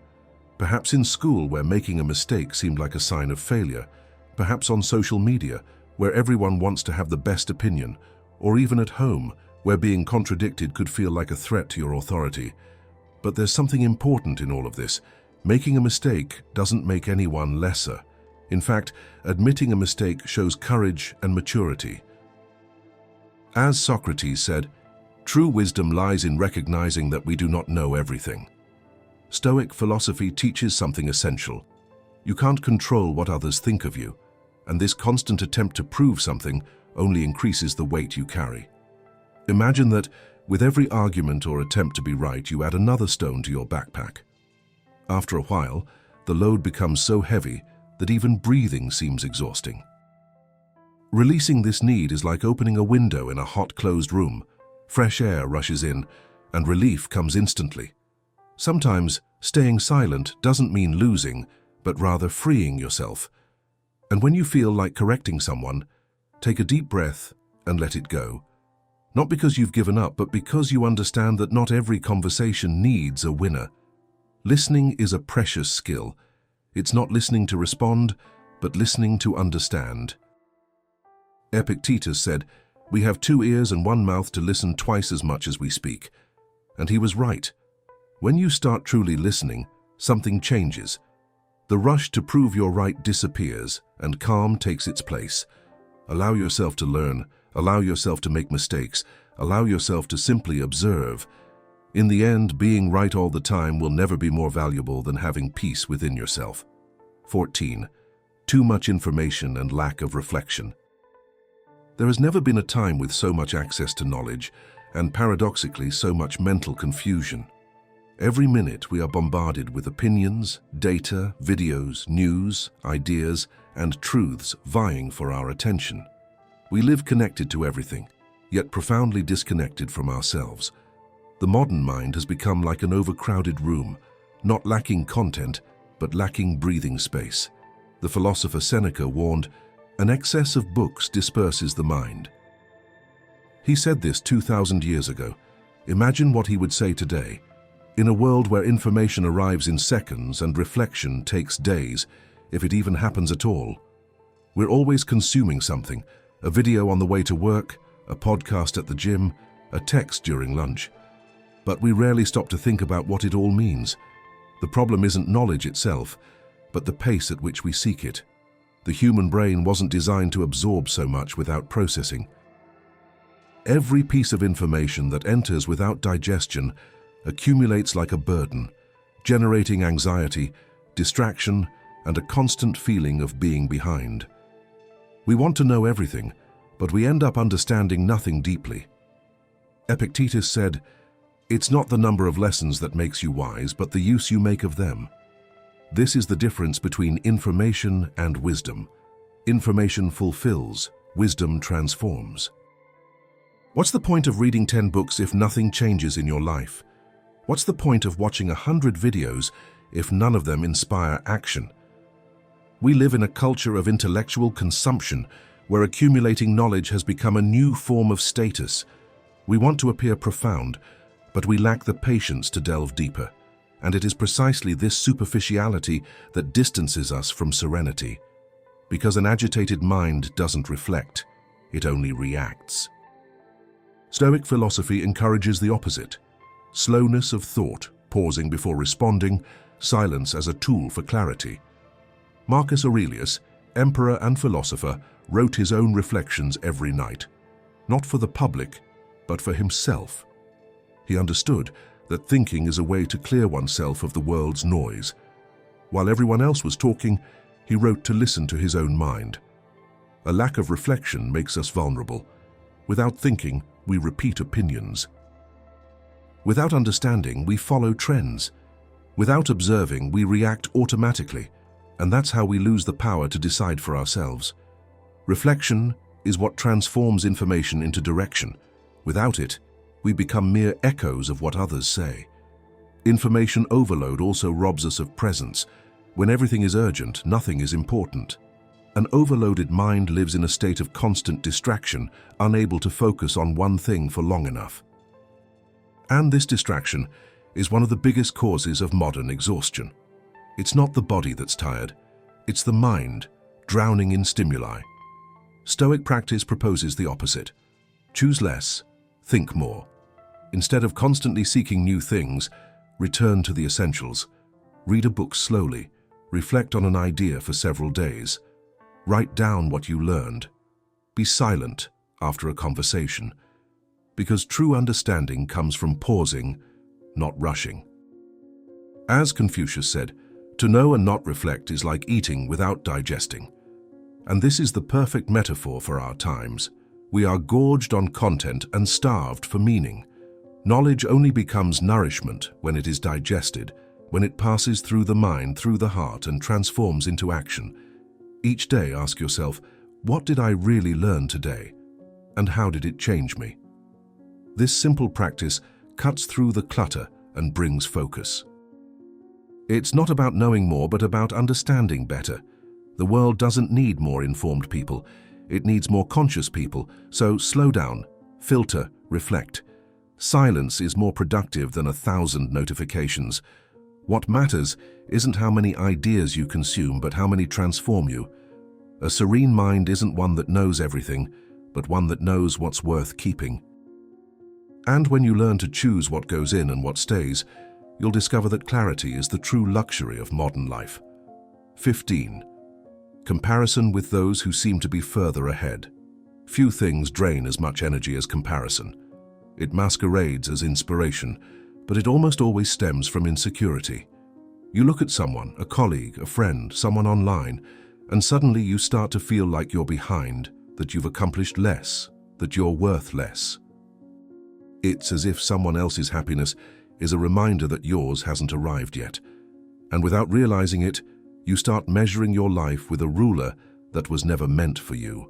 S1: Perhaps in school, where making a mistake seemed like a sign of failure. Perhaps on social media, where everyone wants to have the best opinion. Or even at home, where being contradicted could feel like a threat to your authority. But there's something important in all of this. Making a mistake doesn't make anyone lesser. In fact, admitting a mistake shows courage and maturity. As Socrates said, true wisdom lies in recognizing that we do not know everything. Stoic philosophy teaches something essential. You can't control what others think of you, and this constant attempt to prove something only increases the weight you carry. Imagine that with every argument or attempt to be right, you add another stone to your backpack. After a while, the load becomes so heavy that even breathing seems exhausting. Releasing this need is like opening a window in a hot, closed room. Fresh air rushes in, and relief comes instantly. Sometimes staying silent doesn't mean losing, but rather freeing yourself. And when you feel like correcting someone, take a deep breath and let it go. Not because you've given up, but because you understand that not every conversation needs a winner. Listening is a precious skill. It's not listening to respond, but listening to understand. Epictetus said, "We have 2 ears and 1 mouth to listen twice as much as we speak." And he was right. When you start truly listening, something changes. The rush to prove you're right disappears, and calm takes its place. Allow yourself to learn, allow yourself to make mistakes, allow yourself to simply observe. In the end, being right all the time will never be more valuable than having peace within yourself. 14. Too much information and lack of reflection. There has never been a time with so much access to knowledge, and paradoxically so much mental confusion. Every minute we are bombarded with opinions, data, videos, news, ideas, and truths vying for our attention. We live connected to everything, yet profoundly disconnected from ourselves. The modern mind has become like an overcrowded room, not lacking content, but lacking breathing space. The philosopher Seneca warned, "An excess of books disperses the mind." He said this 2,000 years ago. Imagine what he would say today. In a world where information arrives in seconds and reflection takes days, if it even happens at all. We're always consuming something, a video on the way to work, a podcast at the gym, a text during lunch. But we rarely stop to think about what it all means. The problem isn't knowledge itself, but the pace at which we seek it. The human brain wasn't designed to absorb so much without processing. Every piece of information that enters without digestion accumulates like a burden, generating anxiety, distraction, and a constant feeling of being behind. We want to know everything, but we end up understanding nothing deeply. Epictetus said, "It's not the number of lessons that makes you wise, but the use you make of them." This is the difference between information and wisdom. Information fulfills, wisdom transforms. What's the point of reading 10 books if nothing changes in your life? What's the point of watching 100 videos if none of them inspire action? We live in a culture of intellectual consumption where accumulating knowledge has become a new form of status. We want to appear profound, but we lack the patience to delve deeper. And it is precisely this superficiality that distances us from serenity. Because an agitated mind doesn't reflect, it only reacts. Stoic philosophy encourages the opposite. Slowness of thought, pausing before responding, silence as a tool for clarity. Marcus Aurelius, emperor and philosopher, wrote his own reflections every night, not for the public, but for himself. He understood that thinking is a way to clear oneself of the world's noise. While everyone else was talking, he wrote to listen to his own mind. A lack of reflection makes us vulnerable. Without thinking, we repeat opinions. Without understanding, we follow trends. Without observing, we react automatically. and that's how we lose the power to decide for ourselves. Reflection is what transforms information into direction. Without it, we become mere echoes of what others say. Information overload also robs us of presence. When everything is urgent, nothing is important. An overloaded mind lives in a state of constant distraction, unable to focus on one thing for long enough. And this distraction is one of the biggest causes of modern exhaustion. It's not the body that's tired, it's the mind, drowning in stimuli. Stoic practice proposes the opposite. Choose less, think more. Instead of constantly seeking new things, return to the essentials. Read a book slowly, reflect on an idea for several days. Write down what you learned. Be silent after a conversation, because true understanding comes from pausing, not rushing. As Confucius said, to know and not reflect is like eating without digesting. And this is the perfect metaphor for our times. We are gorged on content and starved for meaning. Knowledge only becomes nourishment when it is digested, when it passes through the mind, through the heart, and transforms into action. Each day ask yourself, what did I really learn today? And how did it change me? This simple practice cuts through the clutter and brings focus. It's not about knowing more, but about understanding better. The world doesn't need more informed people. It needs more conscious people. So slow down, filter, reflect. Silence is more productive than 1,000 notifications. What matters isn't how many ideas you consume, but how many transform you. A serene mind isn't one that knows everything, but one that knows what's worth keeping. And when you learn to choose what goes in and what stays, you'll discover that clarity is the true luxury of modern life. 15. Comparison with those who seem to be further ahead. Few things drain as much energy as comparison. It masquerades as inspiration, but it almost always stems from insecurity. You look at someone, a colleague, a friend, someone online, and suddenly you start to feel like you're behind, that you've accomplished less, that you're worth less. It's as if someone else's happiness is a reminder that yours hasn't arrived yet. And without realizing it, you start measuring your life with a ruler that was never meant for you.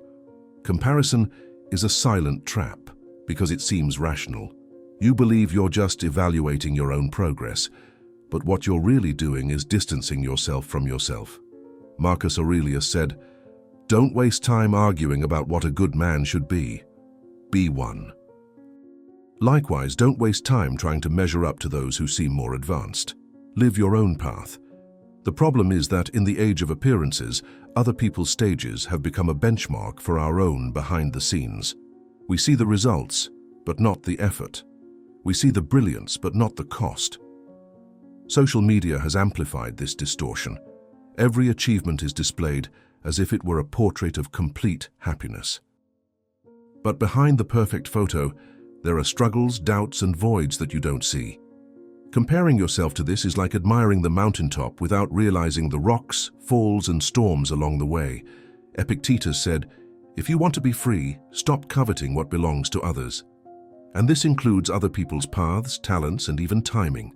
S1: Comparison is a silent trap because it seems rational. You believe you're just evaluating your own progress, but what you're really doing is distancing yourself from yourself. Marcus Aurelius said, "Don't waste time arguing about what a good man should be. Be one." Likewise, don't waste time trying to measure up to those who seem more advanced. Live your own path. The problem is that in the age of appearances, other people's stages have become a benchmark for our own behind the scenes. We see the results, but not the effort. We see the brilliance, but not the cost. Social media has amplified this distortion. Every achievement is displayed as if it were a portrait of complete happiness. But behind the perfect photo, there are struggles, doubts, and voids that you don't see. Comparing yourself to this is like admiring the mountaintop without realizing the rocks, falls, and storms along the way. Epictetus said, "If you want to be free, stop coveting what belongs to others." And this includes other people's paths, talents, and even timing.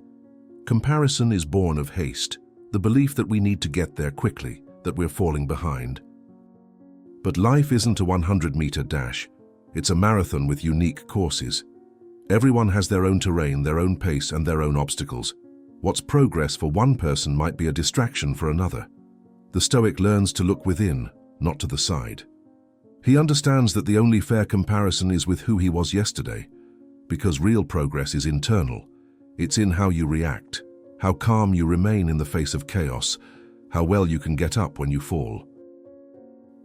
S1: Comparison is born of haste, the belief that we need to get there quickly, that we're falling behind. But life isn't a 100-meter dash. It's a marathon with unique courses. Everyone has their own terrain, their own pace, and their own obstacles. What's progress for one person might be a distraction for another. The Stoic learns to look within, not to the side. He understands that the only fair comparison is with who he was yesterday, because real progress is internal. It's in how you react, how calm you remain in the face of chaos, how well you can get up when you fall.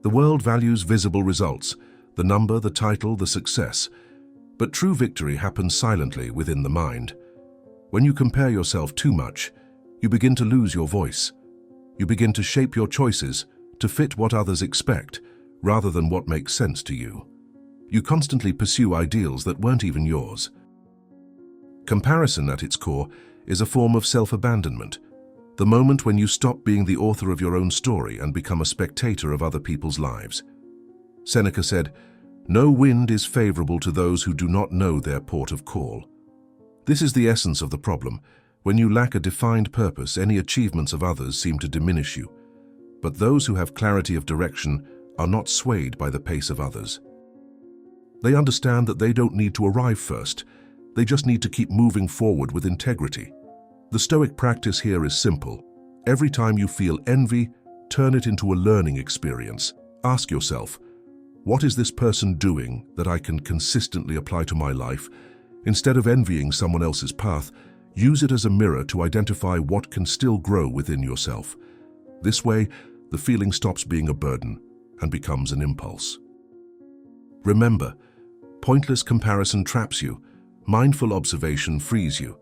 S1: The world values visible results, the number, the title, the success. But true victory happens silently within the mind. When you compare yourself too much, you begin to lose your voice. You begin to shape your choices to fit what others expect, rather than what makes sense to you. You constantly pursue ideals that weren't even yours. Comparison at its core is a form of self-abandonment, the moment when you stop being the author of your own story and become a spectator of other people's lives. Seneca said, "No wind is favorable to those who do not know their port of call." This is the essence of the problem. When you lack a defined purpose, any achievements of others seem to diminish you. But those who have clarity of direction are not swayed by the pace of others. They understand that they don't need to arrive first. They just need to keep moving forward with integrity. The Stoic practice here is simple. Every time you feel envy, turn it into a learning experience. Ask yourself, what is this person doing that I can consistently apply to my life? Instead of envying someone else's path, use it as a mirror to identify what can still grow within yourself. This way, the feeling stops being a burden and becomes an impulse. Remember, pointless comparison traps you. Mindful observation frees you.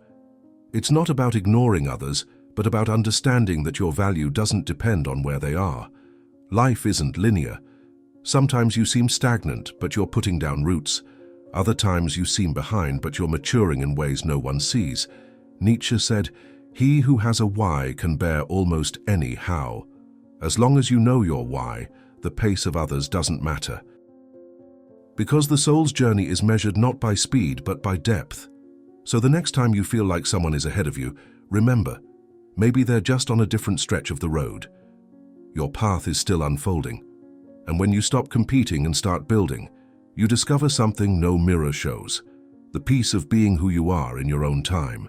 S1: It's not about ignoring others, but about understanding that your value doesn't depend on where they are. Life isn't linear. Sometimes you seem stagnant, but you're putting down roots. Other times you seem behind, but you're maturing in ways no one sees. Nietzsche said, "He who has a why can bear almost any how." As long as you know your why, the pace of others doesn't matter. Because the soul's journey is measured not by speed, but by depth. So the next time you feel like someone is ahead of you, remember, maybe they're just on a different stretch of the road. Your path is still unfolding. And when you stop competing and start building, you discover something no mirror shows, the peace of being who you are in your own time.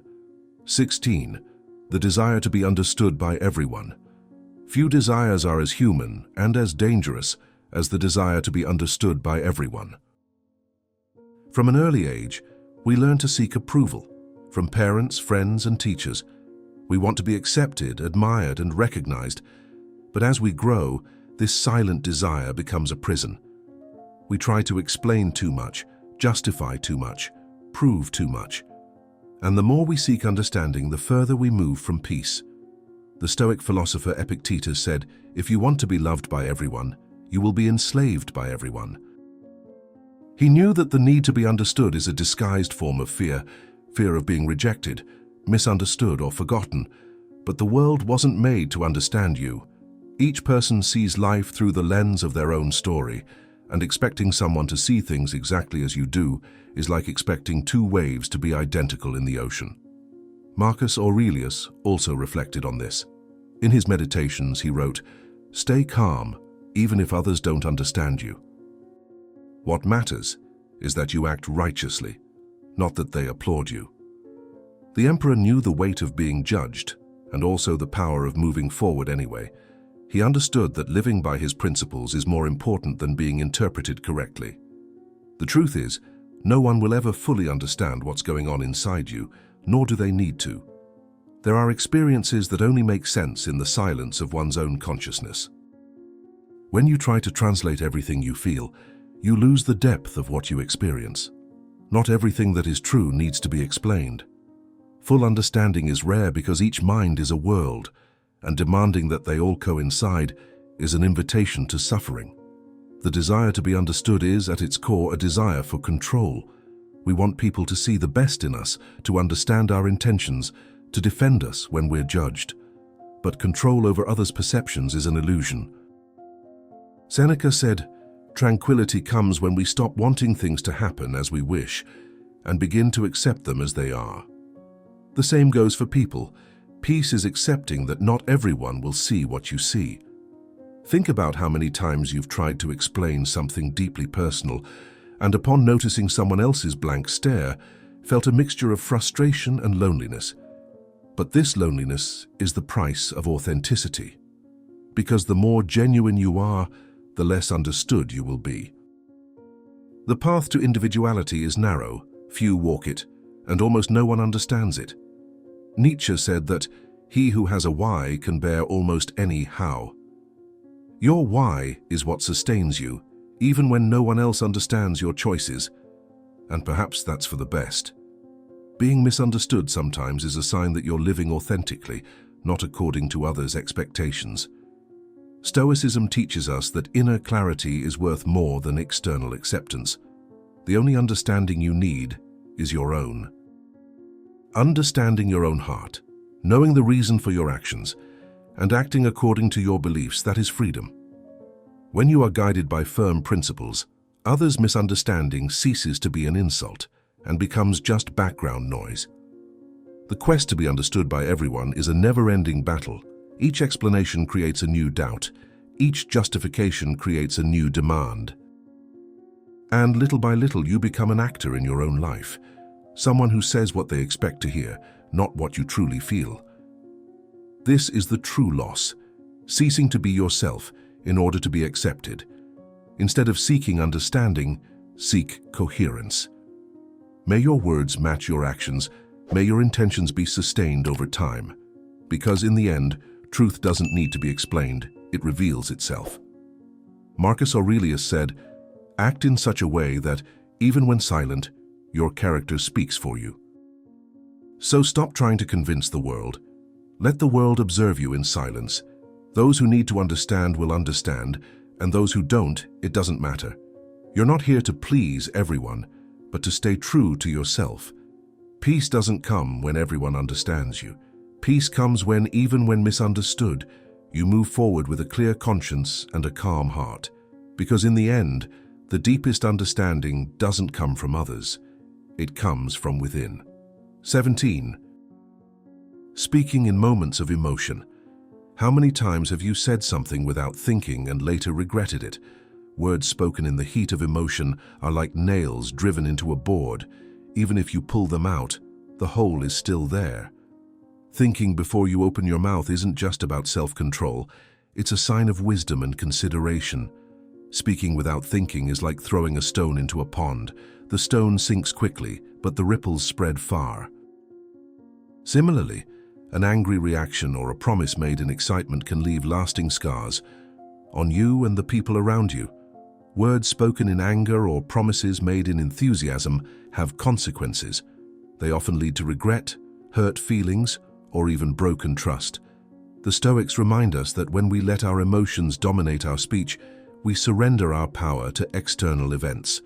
S1: 16. The desire to be understood by everyone. Few desires are as human and as dangerous as the desire to be understood by everyone. From an early age, we learn to seek approval from parents, friends, and teachers. We want to be accepted, admired, and recognized. But as we grow, this silent desire becomes a prison. We try to explain too much, justify too much, prove too much. And the more we seek understanding, the further we move from peace. The Stoic philosopher Epictetus said, "If you want to be loved by everyone, you will be enslaved by everyone." He knew that the need to be understood is a disguised form of fear of being rejected, misunderstood, or forgotten. But the world wasn't made to understand you. Each person sees life through the lens of their own story, and expecting someone to see things exactly as you do is like expecting two waves to be identical in the ocean. Marcus Aurelius also reflected on this. In his meditations, he wrote, "Stay calm, even if others don't understand you. What matters is that you act righteously, not that they applaud you." The emperor knew the weight of being judged and also the power of moving forward anyway. He understood that living by his principles is more important than being interpreted correctly. The truth is, no one will ever fully understand what's going on inside you, nor do they need to. There are experiences that only make sense in the silence of one's own consciousness. When you try to translate everything you feel, you lose the depth of what you experience. Not everything that is true needs to be explained. Full understanding is rare because each mind is a world, and demanding that they all coincide is an invitation to suffering. The desire to be understood is, at its core, a desire for control. We want people to see the best in us, to understand our intentions, to defend us when we're judged. But control over others' perceptions is an illusion. Seneca said, "Tranquility comes when we stop wanting things to happen as we wish and begin to accept them as they are." The same goes for people. Peace is accepting that not everyone will see what you see. Think about how many times you've tried to explain something deeply personal, and upon noticing someone else's blank stare, felt a mixture of frustration and loneliness. But this loneliness is the price of authenticity. Because the more genuine you are, the less understood you will be. The path to individuality is narrow, few walk it, and almost no one understands it. Nietzsche said that he who has a why can bear almost any how. Your why is what sustains you, even when no one else understands your choices, and perhaps that's for the best. Being misunderstood sometimes is a sign that you're living authentically, not according to others' expectations. Stoicism teaches us that inner clarity is worth more than external acceptance. The only understanding you need is your own. Understanding your own heart, knowing the reason for your actions, and acting according to your beliefs, that is freedom. When you are guided by firm principles, others' misunderstanding ceases to be an insult and becomes just background noise. The quest to be understood by everyone is a never-ending battle, Each explanation creates a new doubt. Each justification creates a new demand. And little by little, you become an actor in your own life. Someone who says what they expect to hear, not what you truly feel. This is the true loss, ceasing to be yourself in order to be accepted. Instead of seeking understanding, seek coherence. May your words match your actions. May your intentions be sustained over time. Because in the end, truth doesn't need to be explained, it reveals itself. Marcus Aurelius said, "Act in such a way that, even when silent, your character speaks for you." So stop trying to convince the world. Let the world observe you in silence. Those who need to understand will understand, and those who don't, it doesn't matter. You're not here to please everyone, but to stay true to yourself. Peace doesn't come when everyone understands you. Peace comes when, even when misunderstood, you move forward with a clear conscience and a calm heart. Because in the end, the deepest understanding doesn't come from others. It comes from within. 17. Speaking in moments of emotion. How many times have you said something without thinking and later regretted it? Words spoken in the heat of emotion are like nails driven into a board. Even if you pull them out, the hole is still there. Thinking before you open your mouth isn't just about self-control. It's a sign of wisdom and consideration. Speaking without thinking is like throwing a stone into a pond. The stone sinks quickly, but the ripples spread far. Similarly, an angry reaction or a promise made in excitement can leave lasting scars on you and the people around you. Words spoken in anger or promises made in enthusiasm have consequences. They often lead to regret, hurt feelings, or even broken trust. The Stoics remind us that when we let our emotions dominate our speech, we surrender our power to external events.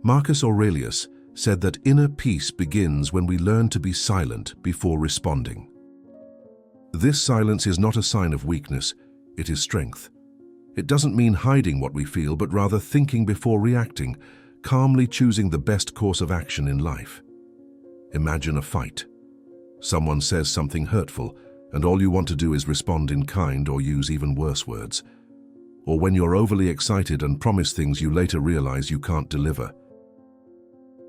S1: Marcus Aurelius said that inner peace begins when we learn to be silent before responding. This silence is not a sign of weakness, it is strength. It doesn't mean hiding what we feel, but rather thinking before reacting, calmly choosing the best course of action in life. Imagine a fight. Someone says something hurtful, and all you want to do is respond in kind or use even worse words. Or when you're overly excited and promise things you later realize you can't deliver.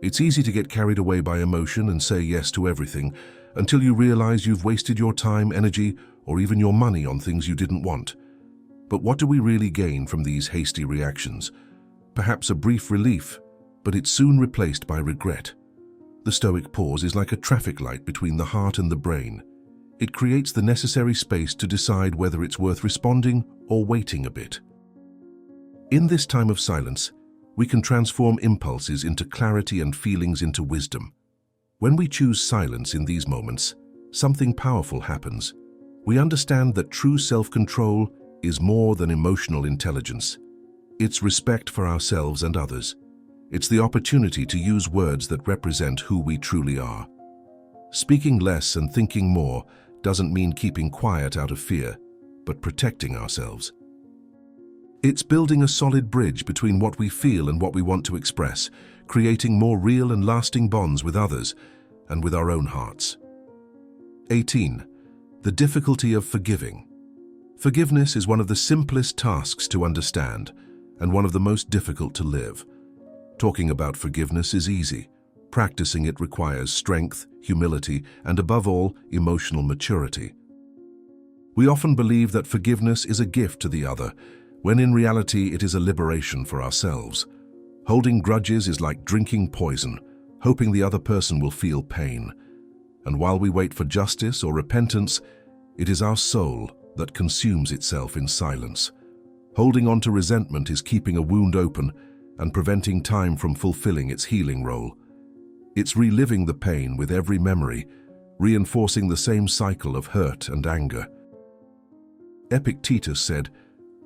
S1: It's easy to get carried away by emotion and say yes to everything, until you realize you've wasted your time, energy, or even your money on things you didn't want. But what do we really gain from these hasty reactions? Perhaps a brief relief, but it's soon replaced by regret. The Stoic pause is like a traffic light between the heart and the brain. It creates the necessary space to decide whether it's worth responding or waiting a bit. In this time of silence, we can transform impulses into clarity and feelings into wisdom. When we choose silence in these moments, something powerful happens. We understand that true self-control is more than emotional intelligence. It's respect for ourselves and others. It's the opportunity to use words that represent who we truly are. Speaking less and thinking more doesn't mean keeping quiet out of fear, but protecting ourselves. It's building a solid bridge between what we feel and what we want to express, creating more real and lasting bonds with others and with our own hearts. 18. The difficulty of forgiving. Forgiveness is one of the simplest tasks to understand and one of the most difficult to live. Talking about forgiveness is easy. Practicing it requires strength, humility, and above all, emotional maturity. We often believe that forgiveness is a gift to the other, when in reality it is a liberation for ourselves. Holding grudges is like drinking poison, hoping the other person will feel pain. And while we wait for justice or repentance, it is our soul that consumes itself in silence. Holding on to resentment is keeping a wound open and preventing time from fulfilling its healing role. It's reliving the pain with every memory, reinforcing the same cycle of hurt and anger. Epictetus said,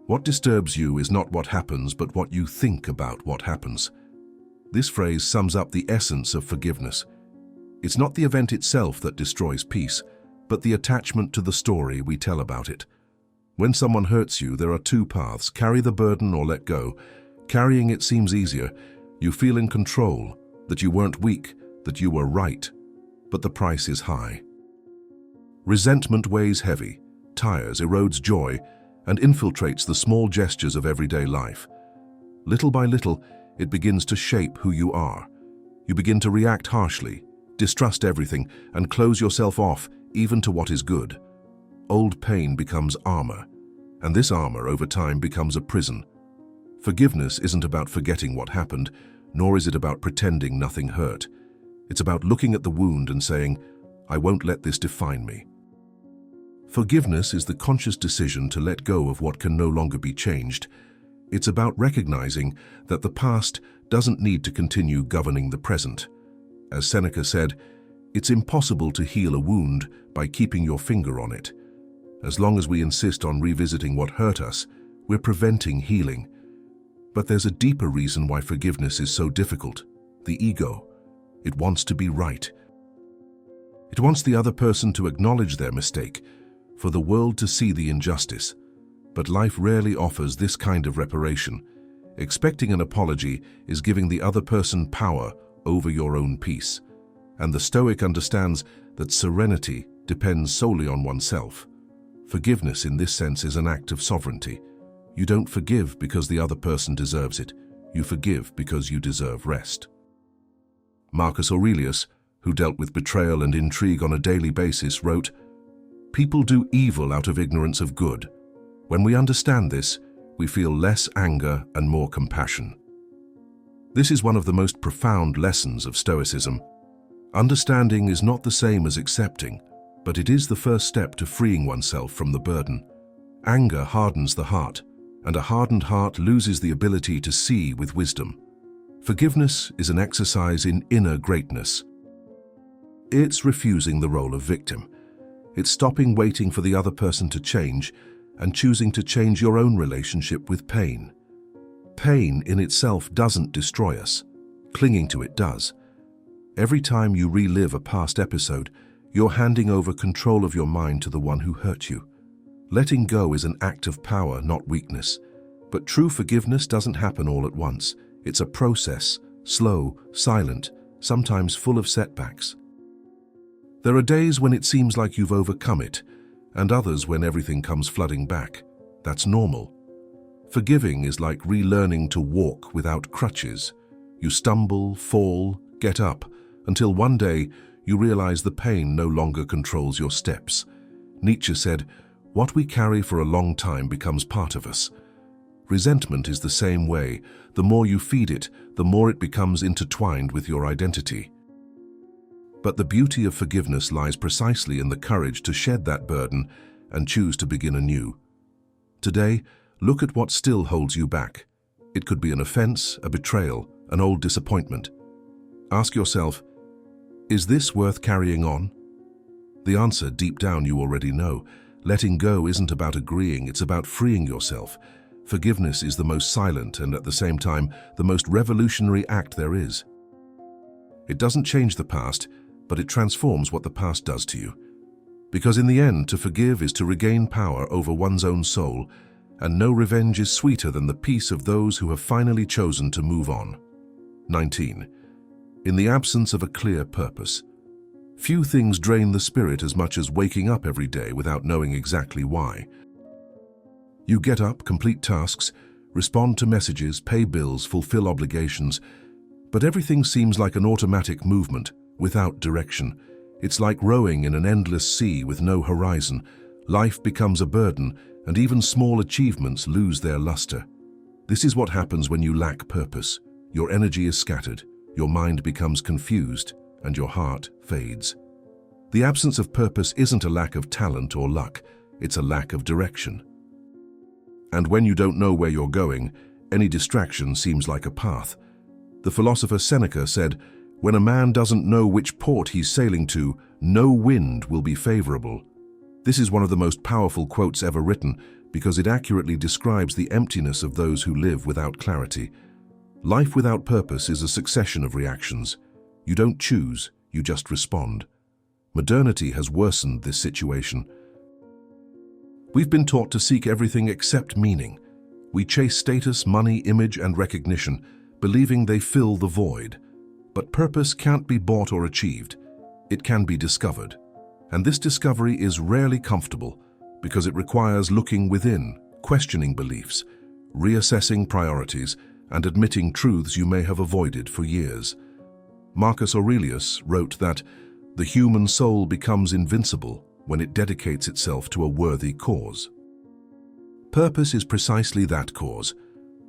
S1: "What disturbs you is not what happens, but what you think about what happens." This phrase sums up the essence of forgiveness. It's not the event itself that destroys peace, but the attachment to the story we tell about it. When someone hurts you, there are two paths: carry the burden or let go. Carrying it seems easier. You feel in control, that you weren't weak, that you were right, but the price is high. Resentment weighs heavy. tires, erodes joy, and infiltrates the small gestures of everyday life. Little by little, it begins to shape who you are. You begin to react harshly, distrust everything, and close yourself off even to what is good. Old pain becomes armor, and this armor over time becomes a prison. Forgiveness isn't about forgetting what happened, nor is it about pretending nothing hurt. It's about looking at the wound and saying, I won't let this define me. Forgiveness is the conscious decision to let go of what can no longer be changed. It's about recognizing that the past doesn't need to continue governing the present. As Seneca said, it's impossible to heal a wound by keeping your finger on it. As long as we insist on revisiting what hurt us, we're preventing healing. But there's a deeper reason why forgiveness is so difficult: the ego. It wants to be right. It wants the other person to acknowledge their mistake, for the world to see the injustice. But life rarely offers this kind of reparation. Expecting an apology is giving the other person power over your own peace. And the Stoic understands that serenity depends solely on oneself. Forgiveness in this sense is an act of sovereignty. You don't forgive because the other person deserves it. You forgive because you deserve rest. Marcus Aurelius, who dealt with betrayal and intrigue on a daily basis, wrote, "People do evil out of ignorance of good. When we understand this, we feel less anger and more compassion." This is one of the most profound lessons of Stoicism. Understanding is not the same as accepting, but it is the first step to freeing oneself from the burden. Anger hardens the heart, and a hardened heart loses the ability to see with wisdom. Forgiveness is an exercise in inner greatness. It's refusing the role of victim. It's stopping waiting for the other person to change and choosing to change your own relationship with pain. Pain in itself doesn't destroy us. Clinging to it does. Every time you relive a past episode, you're handing over control of your mind to the one who hurt you. Letting go is an act of power, not weakness. But true forgiveness doesn't happen all at once. It's a process, slow, silent, sometimes full of setbacks. There are days when it seems like you've overcome it, and others when everything comes flooding back. That's normal. Forgiving is like relearning to walk without crutches. You stumble, fall, get up, until one day you realize the pain no longer controls your steps. Nietzsche said, "What we carry for a long time becomes part of us." Resentment is the same way. The more you feed it, the more it becomes intertwined with your identity. But the beauty of forgiveness lies precisely in the courage to shed that burden and choose to begin anew. Today, look at what still holds you back. It could be an offense, a betrayal, an old disappointment. Ask yourself, is this worth carrying on? The answer, deep down, you already know. Letting go isn't about agreeing, it's about freeing yourself. Forgiveness is the most silent and, at the same time, the most revolutionary act there is. It doesn't change the past, but it transforms what the past does to you. Because in the end, to forgive is to regain power over one's own soul, and no revenge is sweeter than the peace of those who have finally chosen to move on. 19. In the absence of a clear purpose. Few things drain the spirit as much as waking up every day without knowing exactly why. You get up, complete tasks, respond to messages, pay bills, fulfill obligations, but everything seems like an automatic movement, without direction. It's like rowing in an endless sea with no horizon. Life becomes a burden, and even small achievements lose their luster. This is what happens when you lack purpose. Your energy is scattered, your mind becomes confused, and your heart fades. The absence of purpose isn't a lack of talent or luck, it's a lack of direction. And when you don't know where you're going, any distraction seems like a path. The philosopher Seneca said, "When a man doesn't know which port he's sailing to, no wind will be favorable." This is one of the most powerful quotes ever written because it accurately describes the emptiness of those who live without clarity. Life without purpose is a succession of reactions. You don't choose, you just respond. Modernity has worsened this situation. We've been taught to seek everything except meaning. We chase status, money, image, and recognition, believing they fill the void. But purpose can't be bought or achieved. It can be discovered. And this discovery is rarely comfortable, because it requires looking within, questioning beliefs, reassessing priorities, and admitting truths you may have avoided for years. Marcus Aurelius wrote that the human soul becomes invincible when it dedicates itself to a worthy cause. Purpose is precisely that cause,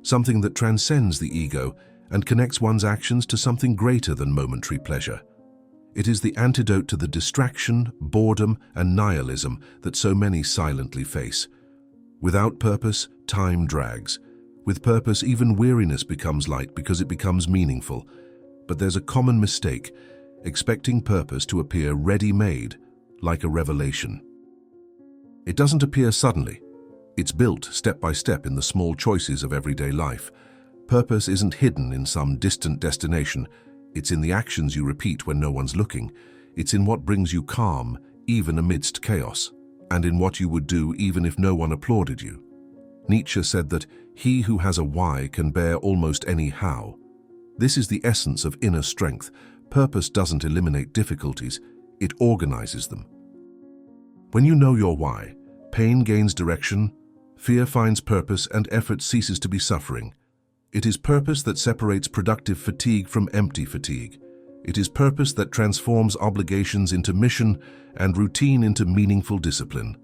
S1: something that transcends the ego and connects one's actions to something greater than momentary pleasure. It is the antidote to the distraction, boredom, and nihilism that so many silently face. Without purpose, time drags. With purpose, even weariness becomes light because it becomes meaningful. But there's a common mistake, expecting purpose to appear ready-made, like a revelation. It doesn't appear suddenly. It's built step by step in the small choices of everyday life. Purpose isn't hidden in some distant destination. It's in the actions you repeat when no one's looking. It's in what brings you calm, even amidst chaos, and in what you would do even if no one applauded you. Nietzsche said that he who has a why can bear almost any how. This is the essence of inner strength. Purpose doesn't eliminate difficulties, it organizes them. When you know your why, pain gains direction, fear finds purpose, and effort ceases to be suffering. It is purpose that separates productive fatigue from empty fatigue. It is purpose that transforms obligations into mission and routine into meaningful discipline.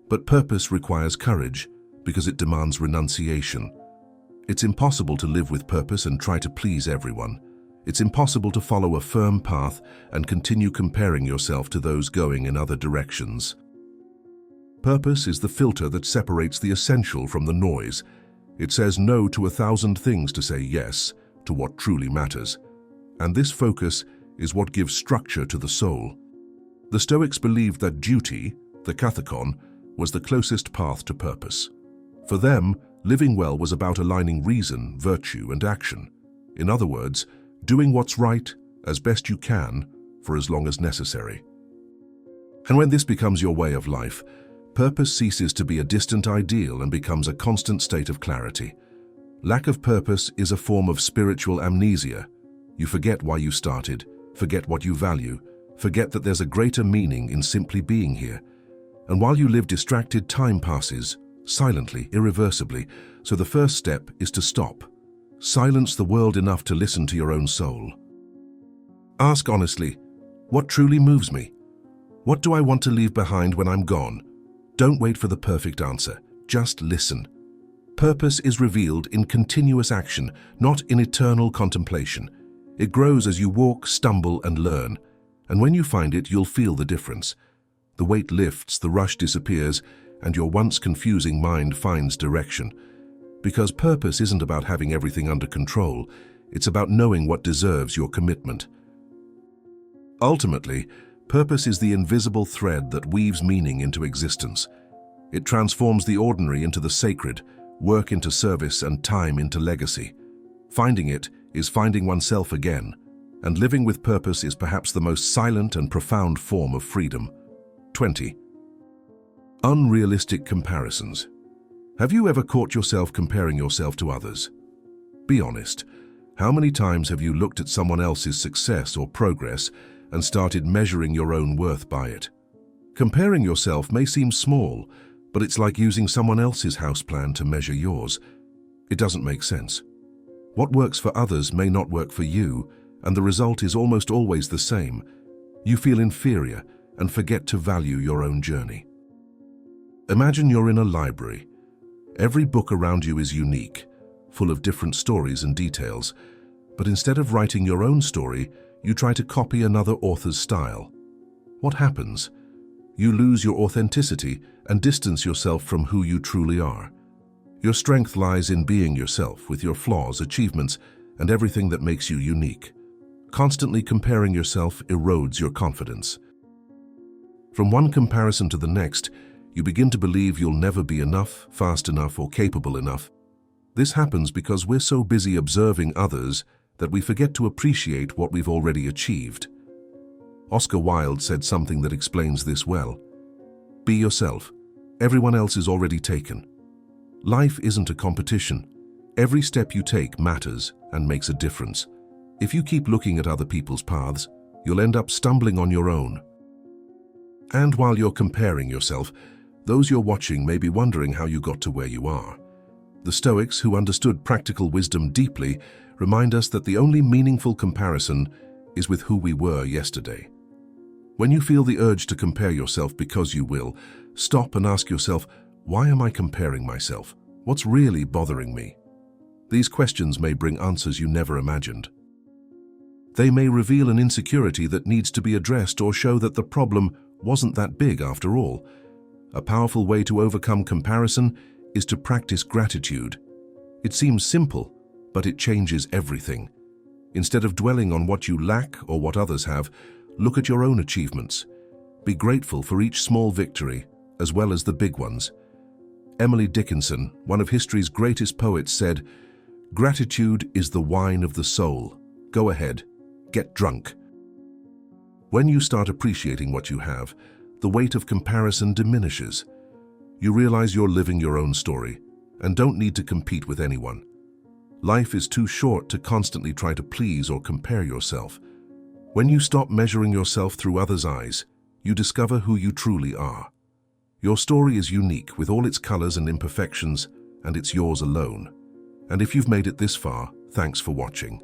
S1: But purpose requires courage because it demands renunciation. It's impossible to live with purpose and try to please everyone. It's impossible to follow a firm path and continue comparing yourself to those going in other directions. Purpose is the filter that separates the essential from the noise. It says no to 1,000 things to say yes to what truly matters. And this focus is what gives structure to the soul. The Stoics believed that duty, the kathekon, was the closest path to purpose. For them, living well was about aligning reason, virtue, and action. In other words, doing what's right as best you can for as long as necessary. And when this becomes your way of life, purpose ceases to be a distant ideal and becomes a constant state of clarity. Lack of purpose is a form of spiritual amnesia. You forget why you started, forget what you value, forget that there's a greater meaning in simply being here. And while you live distracted, time passes, silently, irreversibly, so the first step is to stop. Silence the world enough to listen to your own soul. Ask honestly, what truly moves me? What do I want to leave behind when I'm gone? Don't wait for the perfect answer, just listen. Purpose is revealed in continuous action, not in eternal contemplation. It grows as you walk, stumble, and learn. And when you find it, you'll feel the difference. The weight lifts, the rush disappears, and your once confusing mind finds direction. Because purpose isn't about having everything under control, it's about knowing what deserves your commitment. Ultimately, purpose is the invisible thread that weaves meaning into existence. It transforms the ordinary into the sacred, work into service, and time into legacy. Finding it is finding oneself again, and living with purpose is perhaps the most silent and profound form of freedom. 20. Unrealistic comparisons. Have you ever caught yourself comparing yourself to others? Be honest. How many times have you looked at someone else's success or progress and started measuring your own worth by it? Comparing yourself may seem small, but it's like using someone else's house plan to measure yours. It doesn't make sense. What works for others may not work for you, and the result is almost always the same. You feel inferior and forget to value your own journey. Imagine you're in a library. Every book around you is unique, full of different stories and details. But instead of writing your own story, you try to copy another author's style. What happens? You lose your authenticity and distance yourself from who you truly are. Your strength lies in being yourself, with your flaws, achievements, and everything that makes you unique. Constantly comparing yourself erodes your confidence. From one comparison to the next, you begin to believe you'll never be enough, fast enough, or capable enough. This happens because we're so busy observing others that we forget to appreciate what we've already achieved. Oscar Wilde said something that explains this well. Be yourself. Everyone else is already taken. Life isn't a competition. Every step you take matters and makes a difference. If you keep looking at other people's paths, you'll end up stumbling on your own. And while you're comparing yourself, Those you're watching may be wondering how you got to where you are. The Stoics, who understood practical wisdom deeply, remind us that the only meaningful comparison is with who we were yesterday. When you feel the urge to compare yourself because you will, stop and ask yourself, why am I comparing myself? What's really bothering me? These questions may bring answers you never imagined. They may reveal an insecurity that needs to be addressed or show that the problem wasn't that big after all. A powerful way to overcome comparison is to practice gratitude. It seems simple, but it changes everything. Instead of dwelling on what you lack or what others have, look at your own achievements. Be grateful for each small victory, as well as the big ones. Emily Dickinson, one of history's greatest poets, said, "Gratitude is the wine of the soul. Go ahead, get drunk." When you start appreciating what you have, the weight of comparison diminishes. You realize you're living your own story and don't need to compete with anyone. Life is too short to constantly try to please or compare yourself. When you stop measuring yourself through others' eyes, you discover who you truly are. Your story is unique with all its colors and imperfections, and it's yours alone. And if you've made it this far, thanks for watching.